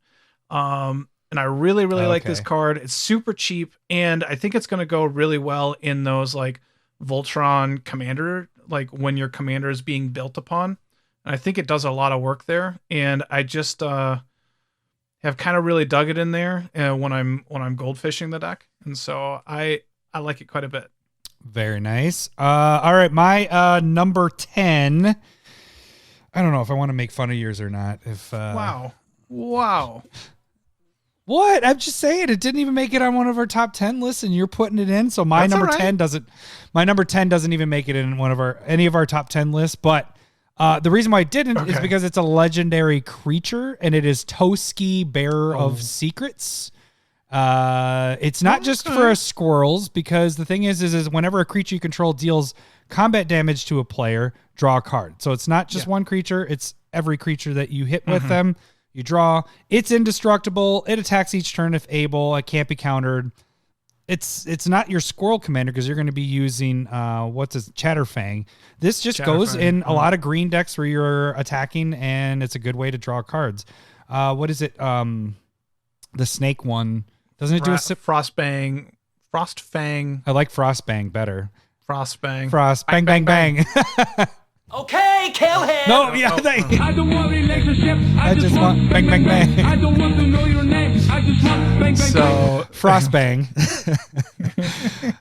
And I really like this card. It's super cheap, and I think it's going to go really well in those like Voltron commander, like when your commander is being built upon. And I think it does a lot of work there. And I just have kind of really dug it in there when I'm goldfishing the deck, and so I like it quite a bit. Very nice. All right, my number 10. I don't know if I want to make fun of yours or not. If wow. What? I'm just saying it didn't even make it on one of our top 10 lists, and you're putting it in. So my number 10 doesn't even make it in any of our top 10 lists. But the reason why it didn't is because it's a legendary creature, and it is Toski, Bearer of Secrets. It's not just for squirrels, because the thing is whenever a creature you control deals combat damage to a player, draw a card. So it's not just one creature; it's every creature that you hit with them. You draw. It's indestructible. It attacks each turn if able. It can't be countered. It's not your squirrel commander, because you're going to be using Chatterfang. This just goes in a lot of green decks where you're attacking, and it's a good way to draw cards. What is it? The snake one. Doesn't it do a Frostfang? I like Frostbang better. Frostbang. Bang. Okay, kill him. No, yeah. I don't want relationship. I just want bang. I don't want to know your name. I just want bang. So Frostbang.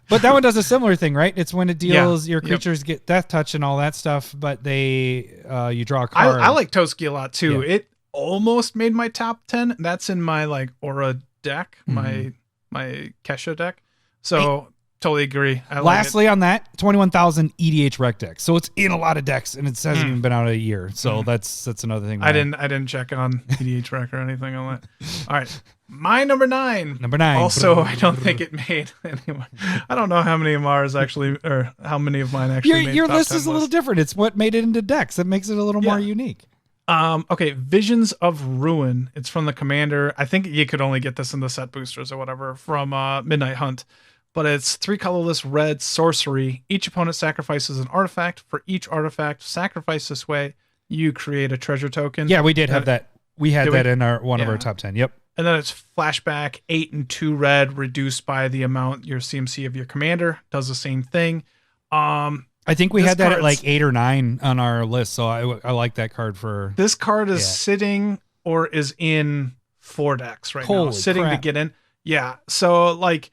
But that one does a similar thing, right? It's when it deals your creatures get death touch and all that stuff, but you draw a card. I like Toski a lot too. Yeah. It almost made my top 10. That's in my like Aura deck, my Kesha deck. So totally agree. Lastly, on that, 21,000 EDH rec decks. So it's in a lot of decks, and it hasn't even been out a year. So that's another thing. I didn't check it on EDH rec or anything on that. All right. My number 9. Also, I don't think it made anyone. I don't know how many of ours actually, or how many of mine actually made your top list 10 is a little different. It's what made it into decks that makes it a little more unique. Okay, Visions of Ruin. It's from the Commander. I think you could only get this in the set boosters or whatever from Midnight Hunt. But it's 3 colorless red sorcery. Each opponent sacrifices an artifact. For each artifact sacrificed this way, you create a treasure token. Yeah, we did have that. We had that in one of our top 10. Yep. And then it's flashback, 8 and 2 red, reduced by the amount your CMC of your commander. Does the same thing. I think we had that at like 8 or 9 on our list, so I like that card for. This card is sitting or is in 4 decks right now. Sitting to get in. Yeah. So like.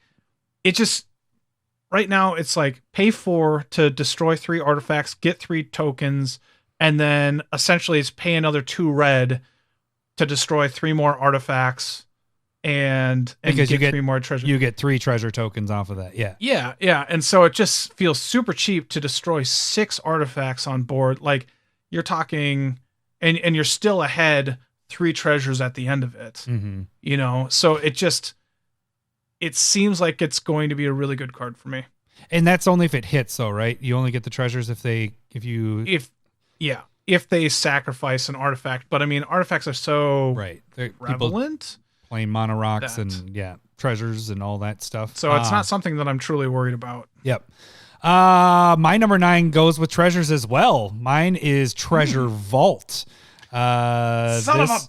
It just, right now, it's like pay 4 to destroy 3 artifacts, get 3 tokens, and then essentially it's pay another 2 red to destroy 3 more artifacts and because get 3 more treasure. You get 3 treasure tokens off of that. Yeah. Yeah. And so it just feels super cheap to destroy 6 artifacts on board. Like you're talking, and you're still ahead 3 treasures at the end of it. You know, so it seems like it's going to be a really good card for me. And that's only if it hits, though, right? You only get the treasures if they sacrifice an artifact. But I mean, artifacts are so prevalent. Playing mono rocks and treasures and all that stuff. So it's not something that I'm truly worried about. Yep. My number 9 goes with treasures as well. Mine is Treasure Vault. Son of a...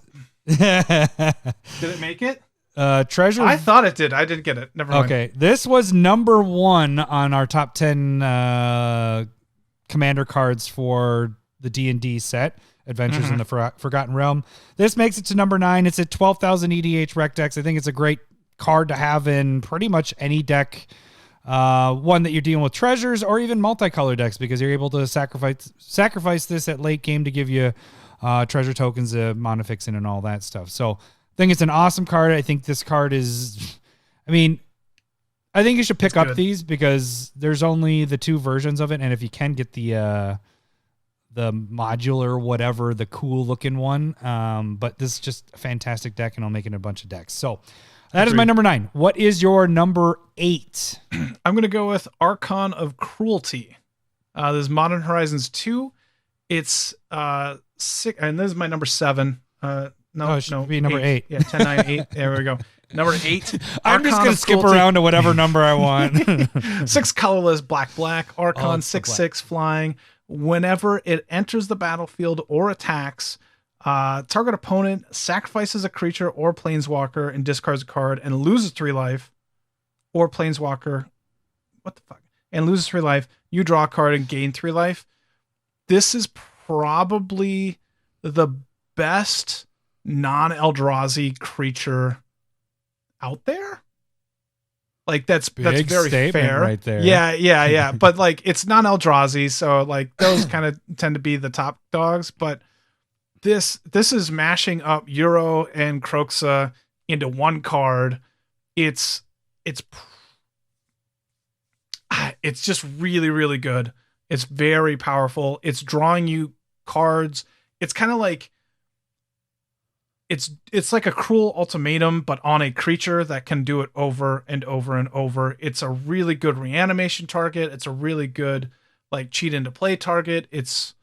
Did it make it? Treasure. I thought it did. I did get it. Never mind. Okay, this was number 1 on our top 10 commander cards for the D&D set, Adventures in the Forgotten Realm. This makes it to number 9. It's at 12,000 EDH Rec Decks. I think it's a great card to have in pretty much any deck. One that you're dealing with treasures or even multicolor decks, because you're able to sacrifice this at late game to give you treasure tokens, mana fixing, and all that stuff. So I think it's an awesome card. I think this card is, I think you should pick up these because there's only the 2 versions of it, and if you can get the modular whatever, the cool looking one, but this is just a fantastic deck, and I'll make it a bunch of decks. So that is my number 9. What is your number 8? I'm going to go with Archon of Cruelty. This is Modern Horizons 2. It's 6, and this is my number 7. No, it should be number 8. Yeah, 10, 9, 8. There we go. Number 8. I'm just going to skip around to whatever number I want. 6 colorless, black. Archon, 6/6 flying. Whenever it enters the battlefield or attacks, target opponent sacrifices a creature or planeswalker and discards a card and loses 3 life, or planeswalker, and loses 3 life. You draw a card and gain 3 life. This is probably the best non-Eldrazi creature out there. Like that's very fair right there. Yeah. But like it's non-Eldrazi, so like those kind of tend to be the top dogs. But this is mashing up Euro and Croxa into one card. It's just really, really good. It's very powerful. It's drawing you cards. It's kind of like it's like a Cruel Ultimatum, but on a creature that can do it over and over and over. It's a really good reanimation target. It's a really good like cheat into play target. It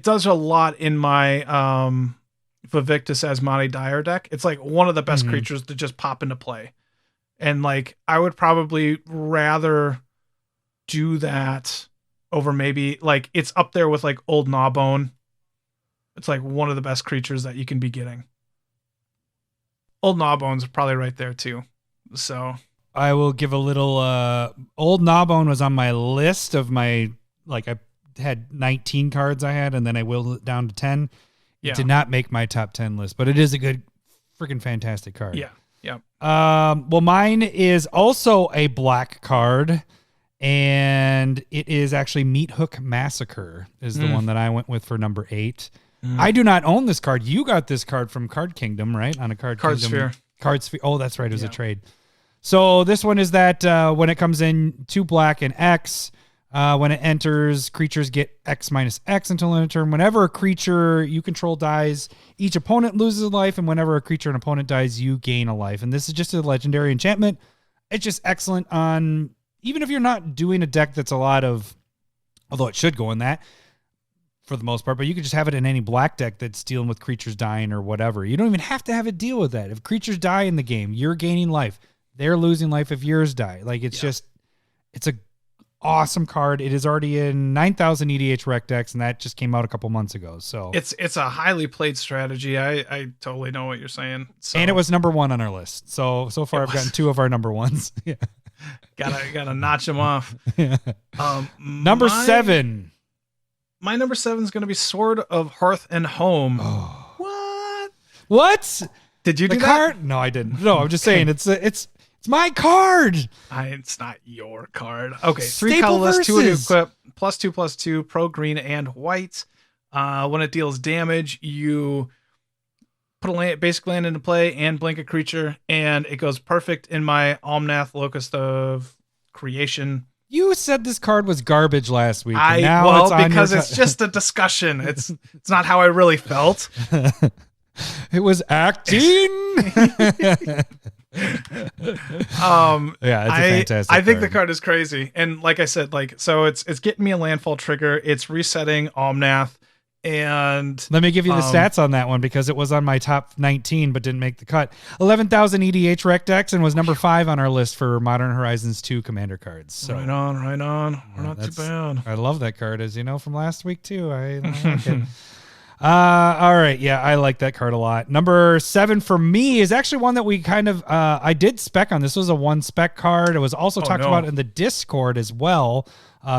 does a lot in my Vivictus Asmati Dire deck. It's like one of the best creatures to just pop into play. And like I would probably rather do that over maybe like it's up there with like Old Gnawbone. It's like one of the best creatures that you can be getting. Old Gnawbone's probably right there too. So I will give a little Old Gnawbone was on my list of my, like I had 19 cards I had, and then I whittled it down to 10. It did not make my top 10 list, but it is a good freaking fantastic card. Yeah. Well, mine is also a black card, and it is actually Meat Hook Massacre is the one that I went with for number 8. I do not own this card. You got this card from Card Kingdom, right? On a Card Sphere. Oh, that's right. It was a trade. So this one is that when it comes in 2 black and X, when it enters, creatures get X-X until end of turn. Whenever a creature you control dies, each opponent loses a life, and whenever a creature and opponent dies, you gain a life. And this is just a legendary enchantment. It's just excellent on, even if you're not doing a deck that's a lot of, although it should go in that, for the most part, but you could just have it in any black deck that's dealing with creatures dying or whatever. You don't even have to have it deal with that. If creatures die in the game, you're gaining life. They're losing life if yours die. Like it's just, it's a awesome card. It is already in 9,000 EDH rec decks, and that just came out a couple months ago. So it's a highly played strategy. I totally know what you're saying. So, and it was number 1 on our list. So far I've gotten 2 of our number 1s. Yeah. Gotta notch them off. Yeah. Number 7. My number 7 is going to be Sword of Hearth and Home. Oh. What? Did you do the card? That? No, I didn't. No, I'm just saying it's my card. It's not your card. Okay, 3 Staple colorless, versus. 2 to equip, +2/+2, pro green and white. When it deals damage, you put a basic land into play and blink a creature, and it goes perfect in my Omnath Locust of Creation. You said this card was garbage last week. Because it's just a discussion. It's not how I really felt. It was acting. Yeah, it's a fantastic I think card. the card is crazy. And like I said, so it's getting me a landfall trigger. It's resetting Omnath. And let me give you the stats on that one, because it was on my top 19 but didn't make the cut. 11,000 EDH rec decks, and was number 5 on our list for Modern Horizons 2 commander cards. So right on. We're not too bad. I love that card, as you know from last week too. I like it. All right. Yeah, I like that card a lot. Number 7 for me is actually one that we kind of I did spec on. This was a 1 spec card. It was also talked about in the Discord as well,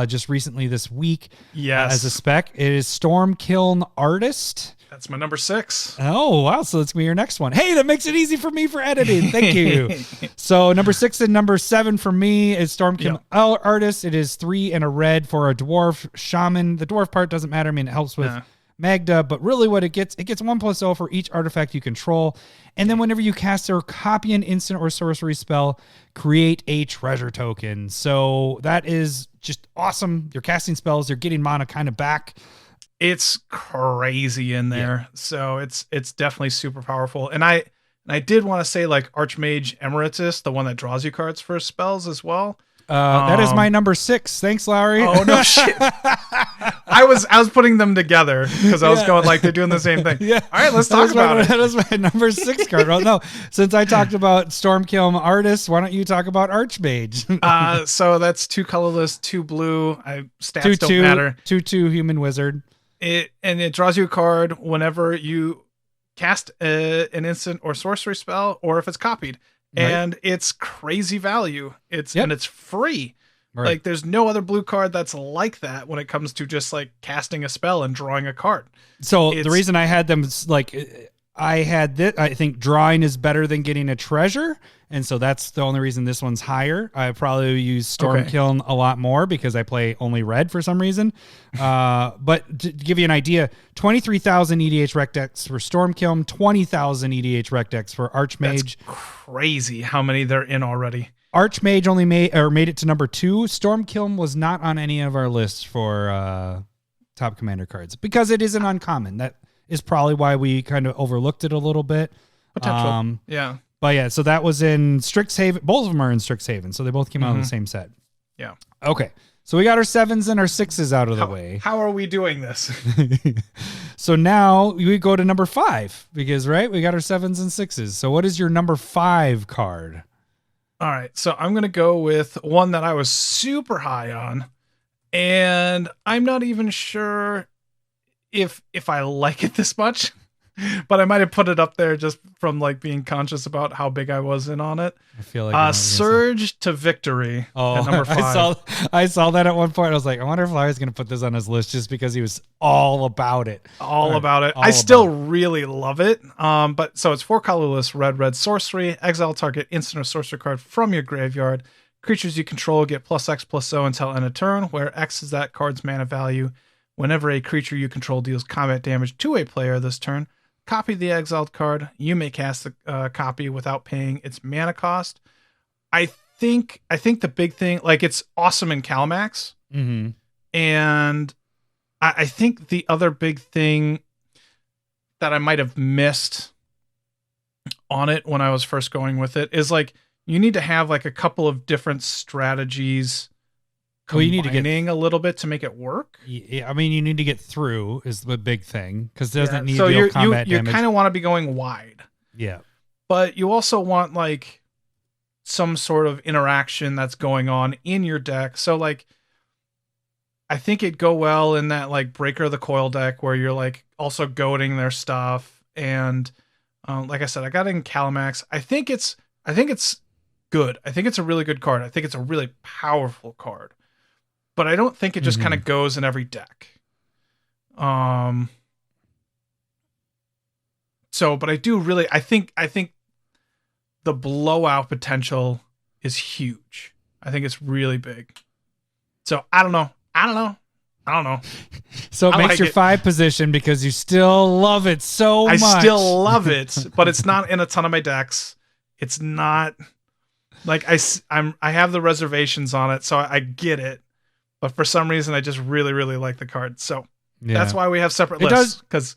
just recently this week. Yes. As a spec. It is Storm Kiln-Artist. That's my number 6. Oh, wow. So that's going to be your next one. Hey, that makes it easy for me for editing. Thank you. So number 6 and number 7 for me is Storm Kiln-Artist. It is 3 and a red for a dwarf shaman. The dwarf part doesn't matter. I mean, it helps with Magda, but really what it gets 1+0 for each artifact you control. And then whenever you cast or copy an instant or sorcery spell, create a treasure token. So that is just awesome. You're casting spells, you're getting mana kind of back. It's crazy in there. So it's definitely super powerful. And I did want to say like Archmage Emeritus, the one that draws you cards for spells as well. That is my number 6. Thanks, Lowery. Oh no shit. I was putting them together because I was going like they're doing the same thing. Yeah. All right, let's talk about it. That was my number 6 card. Well, no, since I talked about Storm Kiln-Artist, why don't you talk about Archmage? So that's 2 colorless, 2 blue. Stats don't matter. 2/2 human wizard. It draws you a card whenever you cast an instant or sorcery spell, or if it's copied. Right. And it's crazy value. And it's free. Right. Like there's no other blue card that's like that when it comes to just like casting a spell and drawing a card. So the reason I had them like I had this, I think drawing is better than getting a treasure. And so that's the only reason this one's higher. I probably use Storm Kiln a lot more because I play only red for some reason. But to give you an idea, 23,000 EDH rec decks for Storm Kiln, 20,000 EDH rec decks for Archmage. That's crazy how many they're in already. Archmage only made it to number 2. Storm Kiln was not on any of our lists for top commander cards because it is an uncommon. That is probably why we kind of overlooked it a little bit. Potential. Yeah. But yeah, so that was in Strixhaven. Both of them are in Strixhaven, so they both came out of the same set. Yeah. Okay. So we got our 7s and our 6s out of the way. How are we doing this? So now we go to number 5 because, right, we got our 7s and 6s. So what is your number 5 card? All right. So I'm going to go with one that I was super high on, and I'm not even sure if I like it this much. But I might have put it up there just from like being conscious about how big I was in on it. I feel like Surge to Victory at number 5. I saw that at one point. I was like, I wonder if Larry's going to put this on his list just because he was all about it. I still really love it. But so it's 4 colorless, red sorcery. Exile target instant or sorcery card from your graveyard. Creatures you control get +X/+0 until end of turn, where X is that card's mana value. Whenever a creature you control deals combat damage to a player this turn, copy the exiled card. You may cast the copy without paying its mana cost. I think the big thing, like it's awesome in Calamax. Mm-hmm. And I think the other big thing that I might have missed on it when I was first going with it is like, you need to have like a couple of different strategies you need to get a little bit to make it work. Yeah, I mean, you need to get through is the big thing because it doesn't need to deal combat damage. You kind of want to be going wide. Yeah. But you also want like some sort of interaction that's going on in your deck. So like, I think it'd go well in that like Breaker of the Coil deck where you're like also goading their stuff. And like I said, I got it in Calamax. I think it's good. I think it's a really good card. I think it's a really powerful card. But I don't think it just kind of goes in every deck. But I do really, I think the blowout potential is huge. I think it's really big. So I don't know. So it makes your 5 position because you still love it so much. I still love it, but it's not in a ton of my decks. It's not like I have the reservations on it, so I get it. But for some reason, I just really, really like the card. So that's why we have separate lists. Because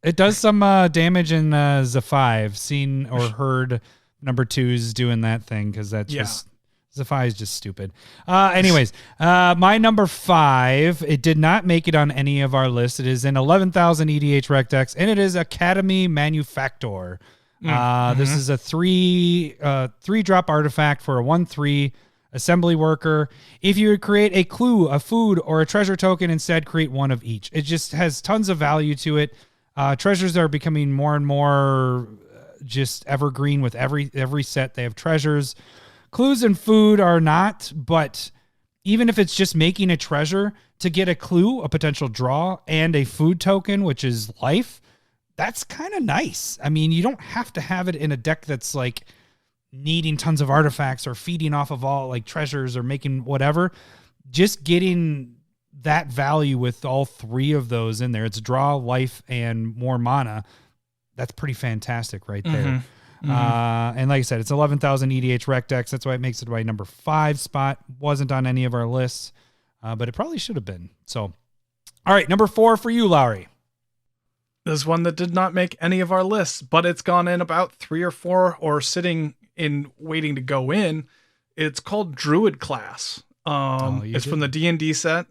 it does some damage in Zephi. Seen or heard number 2s doing that thing because that's just Zephi is just stupid. Anyways, my number 5, it did not make it on any of our lists. It is in 11,000 EDH rec decks, and it is Academy Manufactor. This is a 3-drop artifact for a 1/3 assembly worker. If you would create a clue, a food, or a treasure token, instead create one of each. It just has tons of value to it. Treasures are becoming more and more just evergreen with every set. They have treasures. Clues and food are not, but even if it's just making a treasure to get a clue, a potential draw, and a food token, which is life, that's kind of nice. I mean, you don't have to have it in a deck that's like needing tons of artifacts or feeding off of all like treasures or making whatever. Just getting that value with all three of those in there. It's draw, life, and more mana. That's pretty fantastic right there. And like I said, it's 11,000 EDH rec decks. That's why it makes it my number 5 spot. Wasn't on any of our lists, but it probably should have been. So, all right, number 4 for you, Lowery. There's one that did not make any of our lists, but it's gone in about 3 or 4 or sitting in waiting to go in. It's called Druid Class. It's from the D&D set.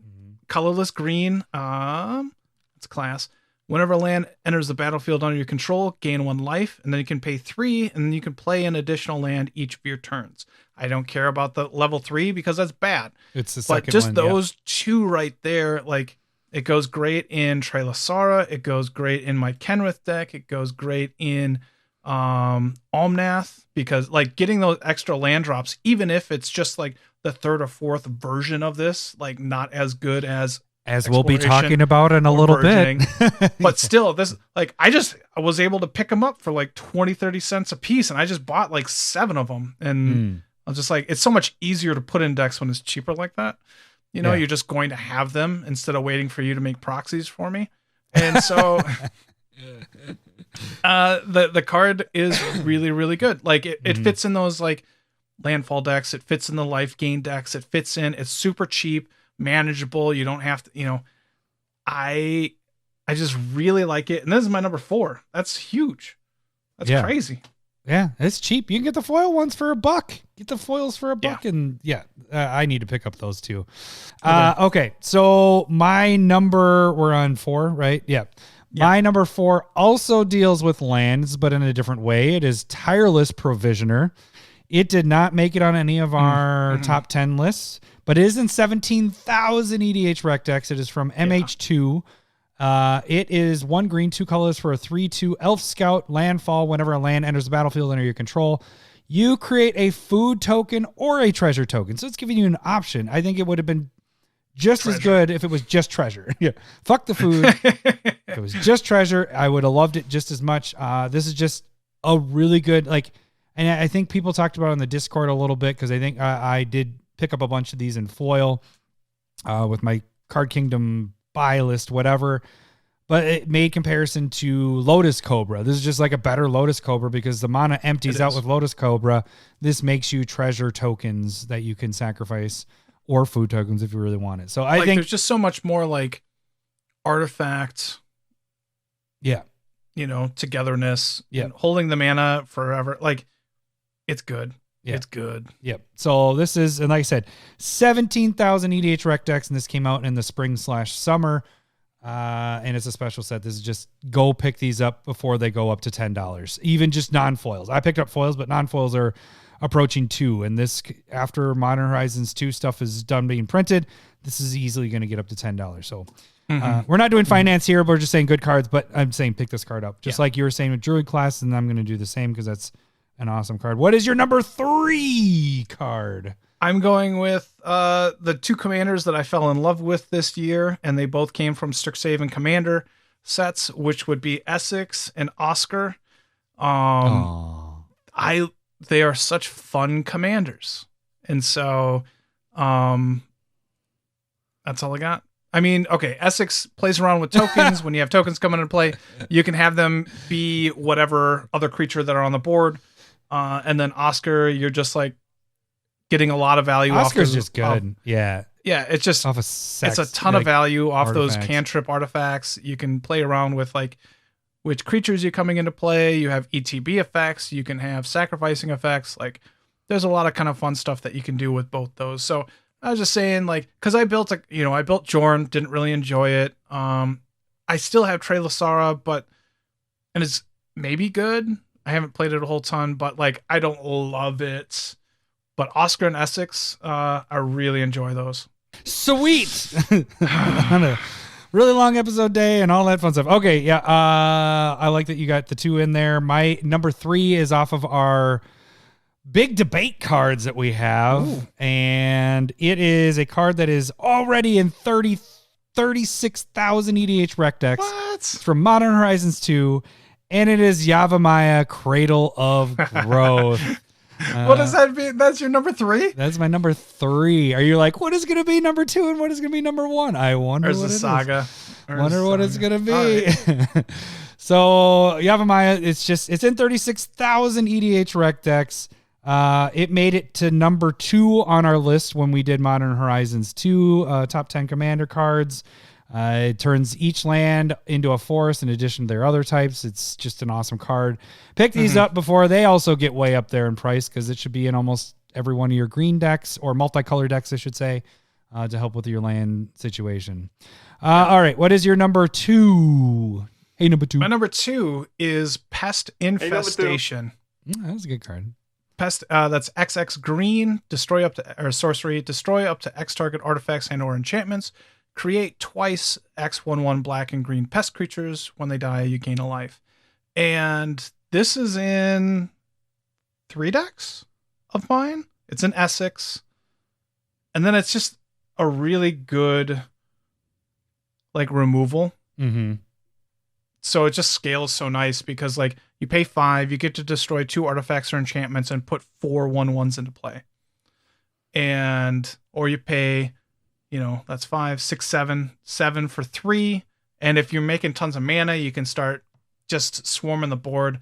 Colorless green. It's a class. Whenever a land enters the battlefield under your control, gain 1 life, and then you can pay 3, and then you can play an additional land each of your turns. I don't care about the level 3 because that's bad. It's the second one. But just those 2 right there, like, it goes great in Trilasara. It goes great in my Kenrith deck. It goes great in Omnath, because like getting those extra land drops, even if it's just like the 3rd or 4th version of this, like not as good as we'll be talking about in a little bit. But still, this, like, I was able to pick them up for like 20-30 cents a piece, and I just bought like 7 of them. And I was just like, it's so much easier to put in decks when it's cheaper like that. You know, you're just going to have them instead of waiting for you to make proxies for me. And so the card is really, really good. Like it fits in those like landfall decks. It fits in the life gain decks. It fits in. It's super cheap, manageable. You don't have to, you know, I just really like it. And this is my number 4. That's huge. That's crazy. Yeah, it's cheap. You can get the foil ones for $1. Get the foils for $1, and I need to pick up those too. Okay, so my number, we're on 4, right? Yeah. My number 4 also deals with lands, but in a different way. It is Tireless Provisioner. It did not make it on any of our top 10 lists, but it is in 17,000 EDH rec decks. It is from MH2. It is 1 green, 2 colors for a 3/2 Elf Scout landfall. Whenever a land enters the battlefield under your control, you create a food token or a treasure token. So it's giving you an option. I think it would have been just as good if it was just treasure. Fuck the food. If it was just treasure, I would have loved it just as much. This is just a really good, like, and I think people talked about it on the Discord a little bit, because I think I did pick up a bunch of these in foil with my Card Kingdom buy list, whatever, but it made comparison to Lotus Cobra. This is just like a better Lotus Cobra, because the mana empties out with Lotus Cobra. This makes you treasure tokens that you can sacrifice, or food tokens if you really want it. So I think there's just so much more like artifact, you know, togetherness, and holding the mana forever. Like, it's good. It's good. Yep. So this is, and like I said, 17,000 EDH rec decks, and this came out in the spring/summer. And it's a special set. This is just, go pick these up before they go up to $10. Even just non-foils. I picked up foils, but non-foils are approaching $2. And this, after Modern Horizons 2 stuff is done being printed, this is easily going to get up to $10. So we're not doing finance here, but we're just saying good cards. But I'm saying pick this card up, just like you were saying with Druid Class, and I'm going to do the same because that's an awesome card. What is your number 3 card? I'm going with the 2 commanders that I fell in love with this year, and they both came from Strixhaven Commander sets, which would be Essex and Oscar. They are such fun commanders, and so that's all I got. I mean, okay, Essex plays around with tokens. When you have tokens coming into play, you can have them be whatever other creature that are on the board. And then Oscar, you're just like getting a lot of value. Oscar's just good. Yeah, it's just off it's a ton of value off artifacts. Those cantrip artifacts. You can play around with like which creatures you're coming into play. You have ETB effects. You can have sacrificing effects. Like, there's a lot of kind of fun stuff that you can do with both those. So I was just saying, like, because I built Jorn, didn't really enjoy it. I still have Trilasara, and it's maybe good. I haven't played it a whole ton, but like, I don't love it. But Oscar and Essex, I really enjoy those. Sweet. really long episode day and all that fun stuff. Okay, yeah. I like that you got the 2 in there. My number 3 is off of our big debate cards that we have. Ooh. And it is a card that is already in 36,000 EDH rec decks. What? It's from Modern Horizons 2, and it is Yavimaya, Cradle of Growth. What does that mean? That's your number 3? That's my number 3. Are you like, what is going to be number 2 and what is going to be number 1? I wonder There's what a it saga. is. Wonder what it's going to be. Right. So Yavimaya, it's in 36,000 EDH rec decks. It made it to number 2 on our list when we did Modern Horizons 2 top 10 commander cards. It turns each land into a forest in addition to their other types. It's just an awesome card. Pick these up before they also get way up there in price, because it should be in almost every one of your green decks, or multicolor decks, I should say, to help with your land situation. All right, what is your number 2? Hey, number 2. My number 2 is Pest Infestation. That's a good card. Pest, that's XX green, destroy up to, or sorcery, destroy up to X target artifacts and or enchantments. Create twice X/1/1 black and green pest creatures. When they die, you gain a life. And this is in 3 decks of mine. It's in Essex. And then it's just a really good, like, removal. Mm-hmm. So it just scales so nice because, like, you pay 5, you get to destroy 2 artifacts or enchantments and put 4 1/1s into play. And, or you pay, that's 5, 6, 7 for 3. And if you're making tons of mana, you can start just swarming the board.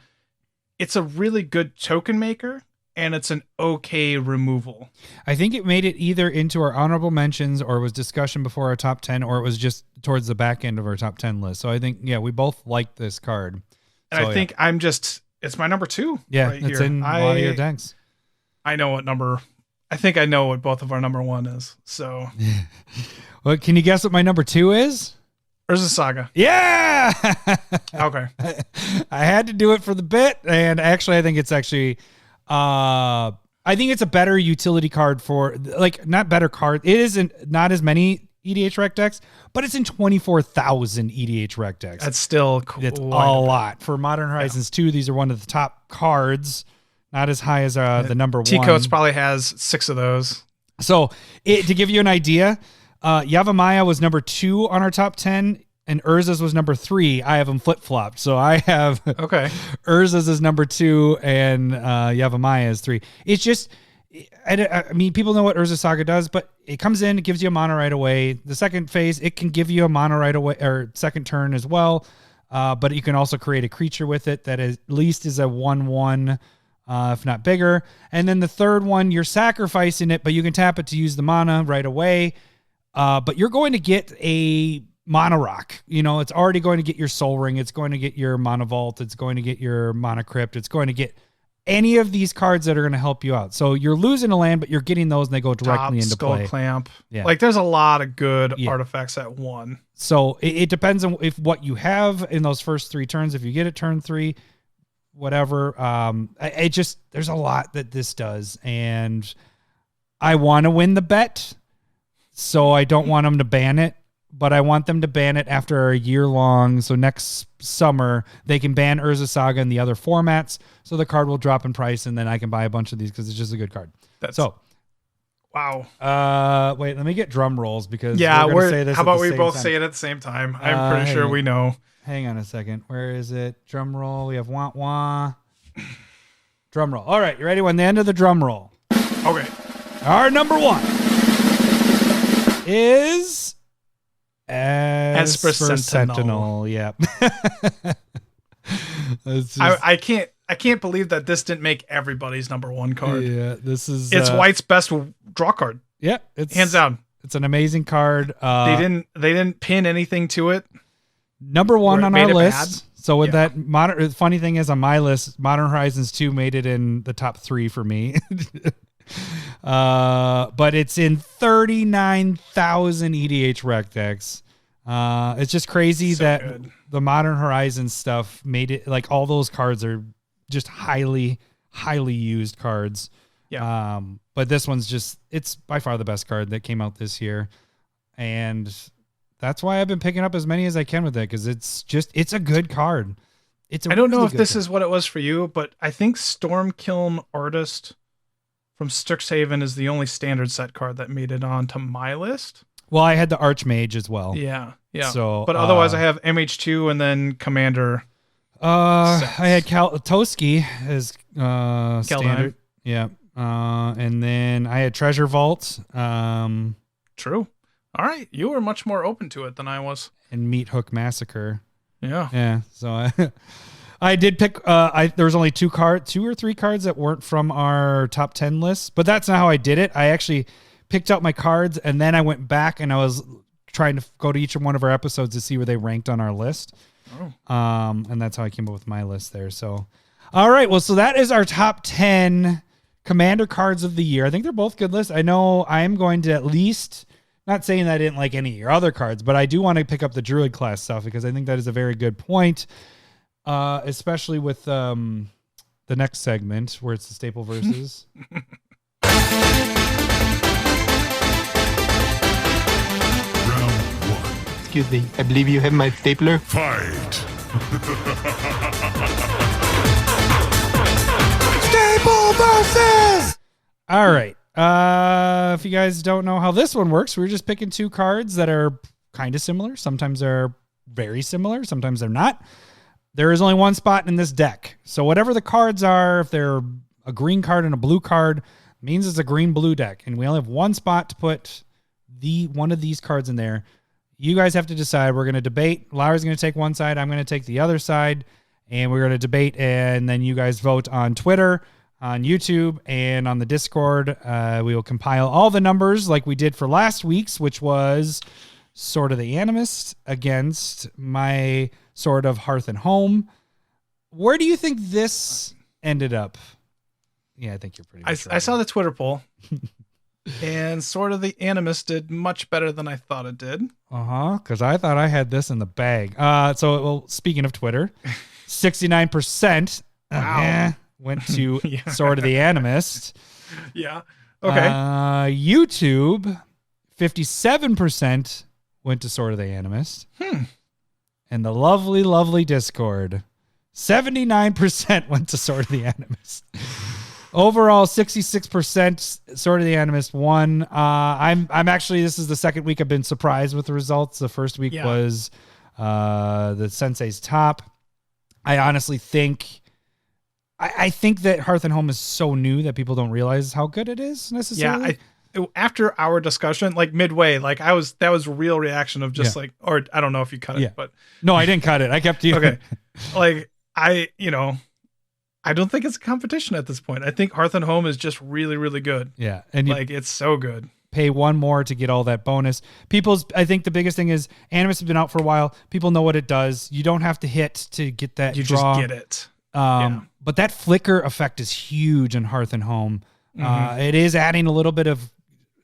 It's a really good token maker, and it's an okay removal. I think it made it either into our honorable mentions, or it was discussion before our top 10, or it was just towards the back end of our top 10 list. So I think, we both like this card. And I think it's my number 2. Yeah, right it's here. in a lot of your decks. I know what number. I think I know what both of our number 1 is. So, well, can you guess what my number 2 is? Urza Saga. Yeah. Okay. I had to do it for the bit, and actually, I think it's actually, I think it's a better utility card for, like, not better card. It isn't not as many EDH rec decks, but it's in 24,000 EDH rec decks. That's still cool. It's a lot for Modern Horizons 2. These are one of the top cards. Not as high as the number 1. T-Coats probably has 6 of those. So to give you an idea, Yavimaya was number 2 on our top 10, and Urza's was number 3. I have them flip-flopped. So I have Urza's is number 2 and Yavimaya is 3. It's just, I mean, people know what Urza Saga does, but it comes in, it gives you a mana right away. The second phase, it can give you a mana right away, or second turn as well. But you can also create a creature with it that at least is a 1/1. If not bigger. And then the third one, you're sacrificing it, but you can tap it to use the mana right away. But you're going to get a Mana Rock. It's already going to get your Soul Ring. It's going to get your Mana Vault. It's going to get your Mana Crypt. It's going to get any of these cards that are going to help you out. So you're losing a land, but you're getting those and they go directly into Skull play. Clamp. Yeah. Like, there's a lot of good artifacts at 1. So it depends on what you have in those first 3 turns. If you get it turn 3, whatever. There's a lot that this does, and I want to win the bet, so I don't want them to ban it, but I want them to ban it after a year long. So next summer they can ban Urza Saga in the other formats, so the card will drop in price, and then I can buy a bunch of these because it's just a good card. Wow. Wait, let me get drum rolls because we're say this. How about we both time. say it at the same time? I'm pretty sure we know. Hang on a second. Where is it? Drum roll. We have wah wah. Drum roll. All right, you ready? When the end of the drum roll. Okay. Our number 1 is Esper Sentinel. Yep. I can't believe that this didn't make everybody's number 1 card. Yeah, this is it's White's best draw card. Yeah, it's hands down. It's an amazing card. They didn't pin anything to it. Number 1 on our list. So with that, the funny thing is on my list, Modern Horizons 2 made it in the top 3 for me. But it's in 39,000 EDH rec decks. It's just crazy that the Modern Horizons stuff made it, like, all those cards are just highly, highly used cards. Yeah. But this one's it's by far the best card that came out this year. And that's why I've been picking up as many as I can with it, because it's a good card. I don't know if this is what it was for you, but I think Storm Kiln-Artist from Strixhaven is the only standard set card that made it onto my list. Well, I had the Archmage as well. Yeah. So, but otherwise, I have MH2 and then Commander. I had Toski as standard. Yeah. And then I had Treasure Vault. True. All right. You were much more open to it than I was. And Meat Hook Massacre. Yeah. Yeah. So I did pick. There was only two or three cards that weren't from our top 10 list, but that's not how I did it. I actually picked out my cards and then I went back and I was trying to go to each one of our episodes to see where they ranked on our list. Oh. And that's how I came up with my list there. So, all right. Well, so that is our top 10 Commander cards of the year. I think they're both good lists. I know I'm going to at least, not saying that I didn't like any of your other cards, but I do want to pick up the Druid class stuff because I think that is a very good point. Especially with the next segment where it's the staple versus. Excuse me, I believe you have my stapler. Fight! Staple versus! All right. If you guys don't know how this one works, we're just picking two cards that are kind of similar. Sometimes they're very similar. Sometimes they're not. There is only one spot in this deck. So whatever the cards are, if they're a green card and a blue card, means it's a green-blue deck. And we only have one spot to put one of these cards in there. You guys have to decide. We're going to debate. Laura's going to take one side. I'm going to take the other side. And we're going to debate. And then you guys vote on Twitter, on YouTube, and on the Discord. We will compile all the numbers like we did for last week's, which was Sword of the Animist against my Sword of Hearth and Home. Where do you think this ended up? Yeah, I think you're pretty much right. I saw the Twitter poll. And Sword of the Animist did much better than I thought it did. Because I thought I had this in the bag. So speaking of Twitter, 69% went to Sword of the Animist. Yeah. Okay. YouTube, 57% went to Sword of the Animist. And the lovely, lovely Discord, 79% went to Sword of the Animist. Overall, 66% Sword of the Animist won. I'm actually, this is the second week I've been surprised with the results. The first week was the Sensei's top. I honestly think, I think that Hearth and Home is so new that people don't realize how good it is necessarily. Yeah, after our discussion, like midway, like that was a real reaction of just like, or I don't know if you cut it, but no, I didn't cut it. I kept you. Okay. Like I don't think it's a competition at this point. I think Hearth and Home is just really, really good. Yeah. And like it's so good. Pay one more to get all that bonus. I think the biggest thing is Animus has been out for a while. People know what it does. You don't have to hit to get that you draw. just get it. But that flicker effect is huge in Hearth and Home. It is adding a little bit of,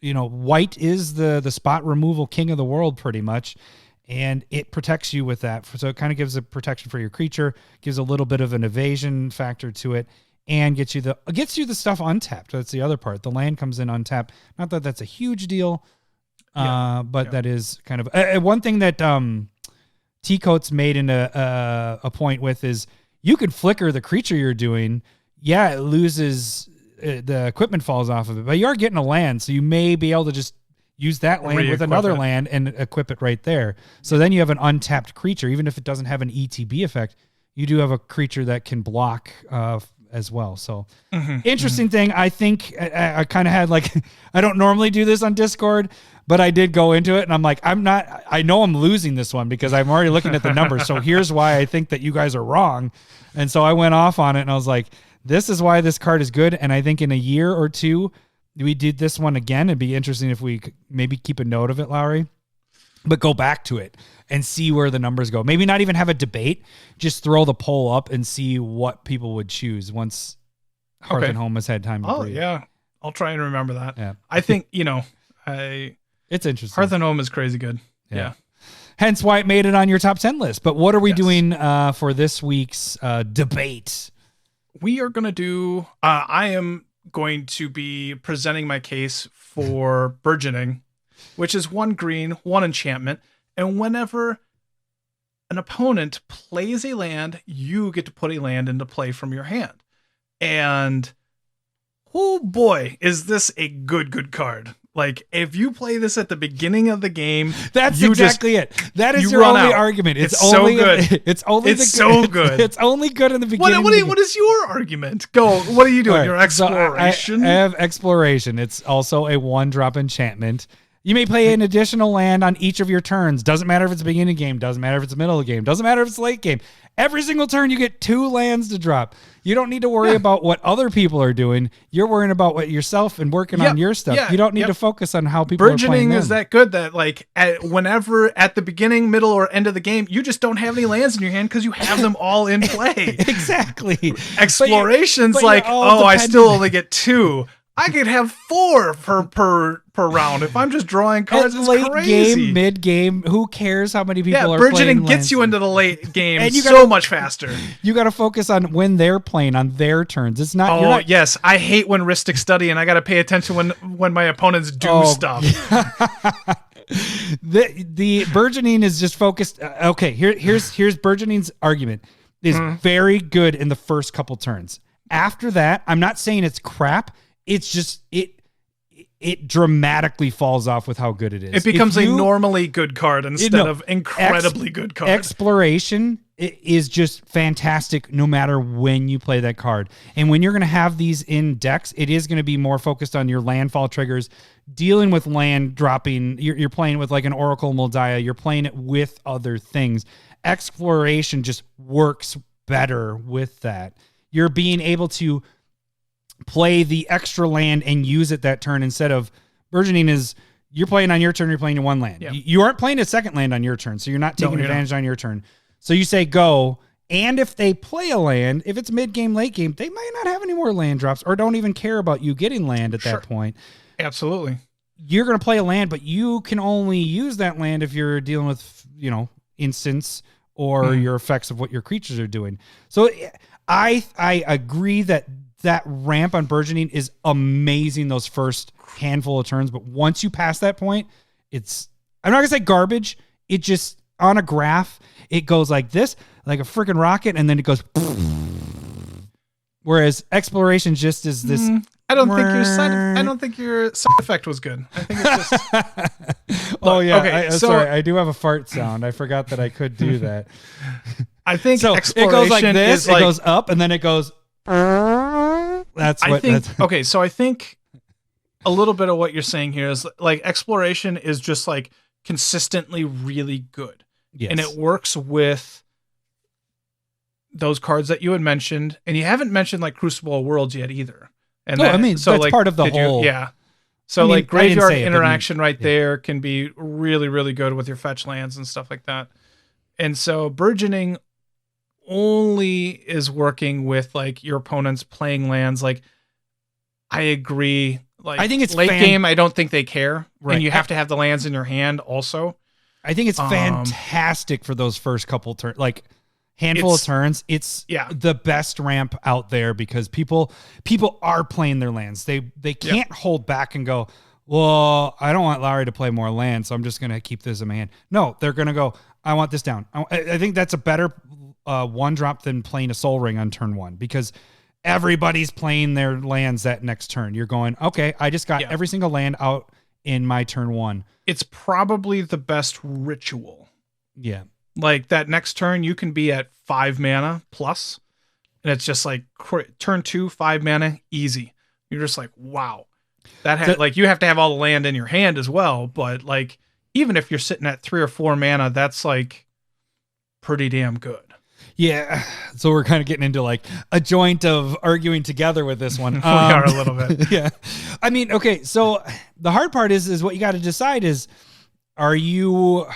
white is the spot removal king of the world pretty much. And it protects you with that. So it kind of gives a protection for your creature, gives a little bit of an evasion factor to it, and gets you the stuff untapped. That's the other part. The land comes in untapped. Not that that's a huge deal, but that is kind of one thing that T-Coats made in a point with is you can flicker the creature you're doing. Yeah, it loses, the equipment falls off of it, but you are getting a land, so you may be able to just use that land with another land and equip it right there. So then you have an untapped creature. Even if it doesn't have an ETB effect, you do have a creature that can block as well. So interesting thing. I think I kind of had I don't normally do this on Discord, but I did go into it and I'm like, I know I'm losing this one because I'm already looking at the numbers. So here's why I think that you guys are wrong. And so I went off on it and I was like, this is why this card is good. And I think in a year or two, we did this one again. It'd be interesting if we could maybe keep a note of it, Lowery, but go back to it and see where the numbers go. Maybe not even have a debate, just throw the poll up and see what people would choose once Hearth and Home has had time to breathe. Yeah. I'll try and remember that. Yeah. I think, it's interesting. Hearth and Home is crazy good. Yeah. Hence why it made it on your top 10 list. But what are we doing for this week's debate? We are going to do, I am going to be presenting my case for Burgeoning, which is 1 green, 1 enchantment. And whenever an opponent plays a land, you get to put a land into play from your hand. And oh boy, is this a good card. Like, if you play this at the beginning of the game, that's exactly it. That is your only argument. It's only so good. It's only so good. It's only good in the beginning. What is your argument? Go. What are you doing? Right, your exploration? So I have exploration. It's also a 1-drop enchantment. You may play an additional land on each of your turns. Doesn't matter if it's beginning of the game. Doesn't matter if it's middle of the game. Doesn't matter if it's late game. Every single turn, you get 2 lands to drop. You don't need to worry about what other people are doing. You're worrying about what yourself and working on your stuff. You don't need to focus on how people are playing. Burgeoning is that good that like whenever at the beginning, middle, or end of the game, you just don't have any lands in your hand because you have them all in play. Exactly. Exploration's I still only get 2. I could have 4 per round if I'm just drawing cards. It's late crazy. Game, mid game, who cares how many people are Burgeoning playing? Gets you into the late game and so much faster. You got to focus on when they're playing on their turns. It's not. Yes, I hate when Ristic Study, and I got to pay attention when my opponents do stuff. The Burgeoning is just focused. Okay, here's Burgeoning's argument. Is very good in the first couple turns. After that, I'm not saying it's crap. It's just it dramatically falls off with how good it is. It becomes a normally good card instead of incredibly good card. Exploration is just fantastic no matter when you play that card. And when you're going to have these in decks, it is going to be more focused on your landfall triggers, dealing with land dropping. You're playing with like an Oracle Moldiah. You're playing it with other things. Exploration just works better with that. You're being able to play the extra land and use it that turn instead of Burgeoning is you're playing on your turn, you're playing 1 land. Yeah. You aren't playing a second land on your turn, so you're not taking advantage on your turn. So you say go, and if they play a land, if it's mid-game, late game, they might not have any more land drops or don't even care about you getting land at that point. Absolutely. You're going to play a land, but you can only use that land if you're dealing with, instants or your effects of what your creatures are doing. So I agree that ramp on Burgeoning is amazing those first handful of turns, but once you pass that point, I'm not gonna say garbage. It just on a graph, it goes like this, like a freaking rocket, and then it goes. Whereas Exploration just is this. I don't think your side effect was good. I think it's just. Oh yeah. Okay, sorry, I do have a fart sound. I forgot that I could do that. I think so. Exploration it goes like this. It goes up, and then it goes. Okay, so I think a little bit of what you're saying here is like Exploration is just like consistently really good. Yes. And it works with those cards that you had mentioned, and you haven't mentioned like Crucible of Worlds yet either. And that's part of the whole. So Graveyard Interaction there can be really, really good with your fetch lands and stuff like that. And so Burgeoning only is working with like your opponents playing lands. Like, I agree. Like, I think it's late game. I don't think they care, and you have to have the lands in your hand. Also, I think it's fantastic for those first couple turns, like handful of turns. It's the best ramp out there because people are playing their lands. They can't hold back and go, well, I don't want Lowery to play more land, so I'm just gonna keep this in my hand. No, they're gonna go, I want this down. I think that's a better 1-drop than playing a Soul Ring on turn 1 because everybody's playing their lands that next turn. You're going, okay, I just got every single land out in my turn 1. It's probably the best ritual. Yeah. Like that next turn, you can be at 5 mana plus, and it's just like turn 2, 5 mana, easy. You're just like, wow. Like you have to have all the land in your hand as well, but like even if you're sitting at 3 or 4 mana, that's like pretty damn good. Yeah, so we're kind of getting into like a joint of arguing together with this one. We are a little bit. Yeah. I mean, okay, so the hard part is what you got to decide is, are you...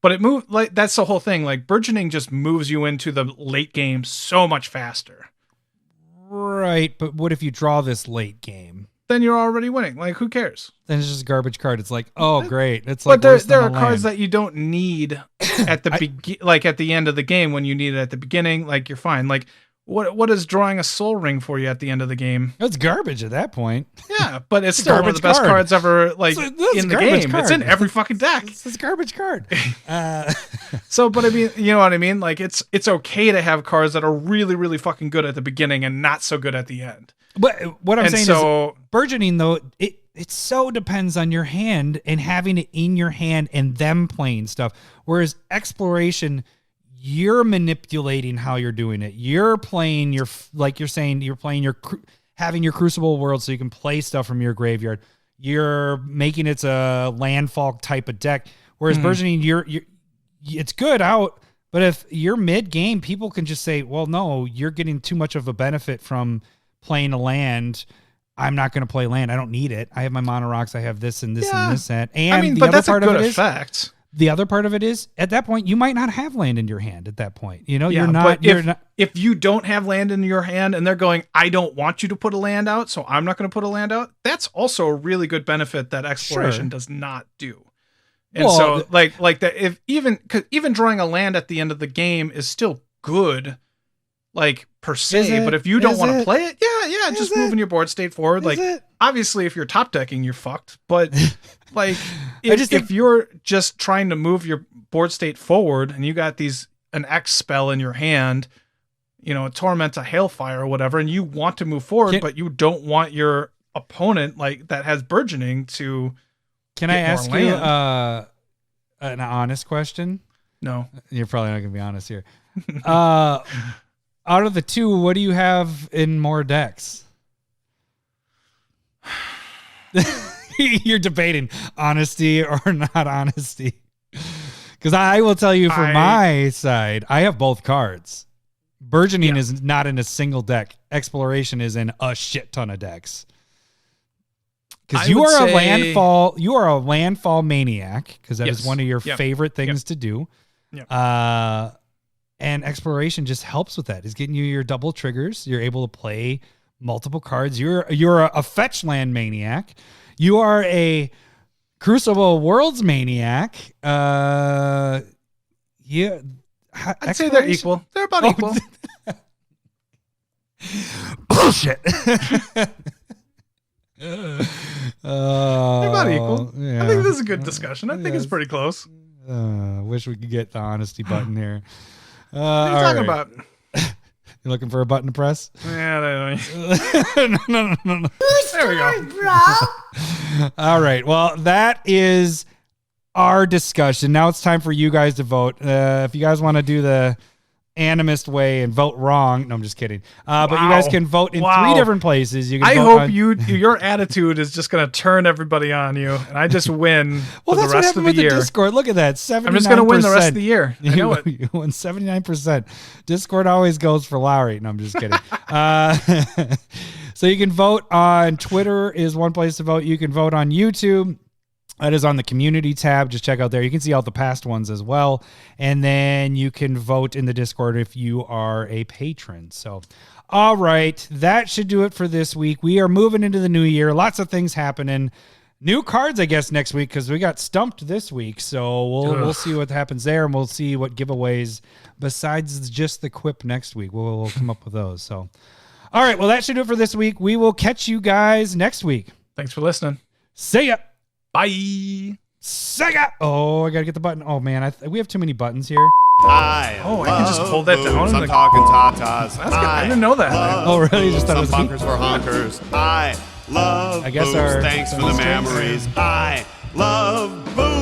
But it moves, like, that's the whole thing. Like, Burgeoning just moves you into the late game so much faster. Right, but what if you draw this late game? Then you're already winning. Like, who cares? Then it's just a garbage card. It's like, oh, great. It's like, but there are cards that you don't need at the at the end of the game when you need it at the beginning. Like, you're fine. Like, what is drawing a Soul Ring for you at the end of the game? It's garbage at that point. Yeah, but it's a still one of the best garbage card. cards ever, like, That's in a the garbage game. card. It's in every fucking deck. It's a garbage card. So, but I mean, you know what I mean? Like, it's okay to have cards that are really, really fucking good at the beginning and not so good at the end. But what I'm saying so, is, burgeoning though, it so depends on your hand and having it in your hand and them playing stuff. Whereas exploration, you're manipulating how you're doing it. You're playing like you're saying, you're playing having your Crucible World so you can play stuff from your graveyard. You're making it a landfall type of deck. Whereas burgeoning, it's good out. But if you're mid game, people can just say, well, no, you're getting too much of a benefit from playing a land. I'm not going to play land. I don't need it. I have my mono rocks. I have this and this and this and I mean, but that's a good effect. The other part of it is at that point you might not have land in your hand at that point. You know, yeah, you're not. But if you don't have land in your hand and they're going, I don't want you to put a land out, so I'm not going to put a land out. That's also a really good benefit that exploration does not do. And so like that, if even drawing a land at the end of the game is still good, like per se. But if you don't want to play it, just moving your board state forward. Like obviously, if you're top decking, you're fucked. But like if you're just trying to move your board state forward and you got an X spell in your hand, you know, a Torment, a Hailfire or whatever, and you want to move forward, but you don't want your opponent like that has burgeoning to. Can I ask you an honest question? No, you're probably not gonna be honest here. Out of the two, what do you have in more decks? You're debating honesty or not honesty. Because I will tell you from my side, I have both cards. Burgeoning is not in a single deck. Exploration is in a shit ton of decks. Because you are a landfall maniac, because that is one of your favorite things to do. Yep. And exploration just helps with that. It's getting you your double triggers. You're able to play multiple cards. You're a fetch land maniac. You are a Crucible Worlds maniac. I'd say they're equal. They're about equal. Bullshit. They're about equal. Yeah. I think this is a good discussion. I think it's pretty close. Wish we could get the honesty button here. What are you talking about? You looking for a button to press? Yeah, no. There we go. Bro. All right. Well, that is our discussion. Now it's time for you guys to vote. If you guys want to do the animist way and vote wrong. No, I'm just kidding. But you guys can vote in 3 different places. You can I hope your attitude is just going to turn everybody on you, and I just win for the rest of the year. Discord. Look at that. 79%. I'm just going to win the rest of the year. I know it. You won 79%. Discord always goes for Lowery. No, I'm just kidding. So you can vote on Twitter is one place to vote. You can vote on YouTube. That is on the community tab. Just check out there. You can see all the past ones as well. And then you can vote in the Discord if you are a patron. So, all right. That should do it for this week. We are moving into the new year. Lots of things happening. New cards, I guess, next week because we got stumped this week. So we'll see what happens there, and we'll see what giveaways besides just the quip next week. We'll come up with those. So, all right. Well, that should do it for this week. We will catch you guys next week. Thanks for listening. See ya. Bye. Sega. Oh, I gotta get the button. Oh man, we have too many buttons here. I can just hold that down. I'm talking tatas. That's good. I didn't know that. Oh really? Just some bunkers for honkers. I love I guess boobs. Thanks for the memories. I love boobs.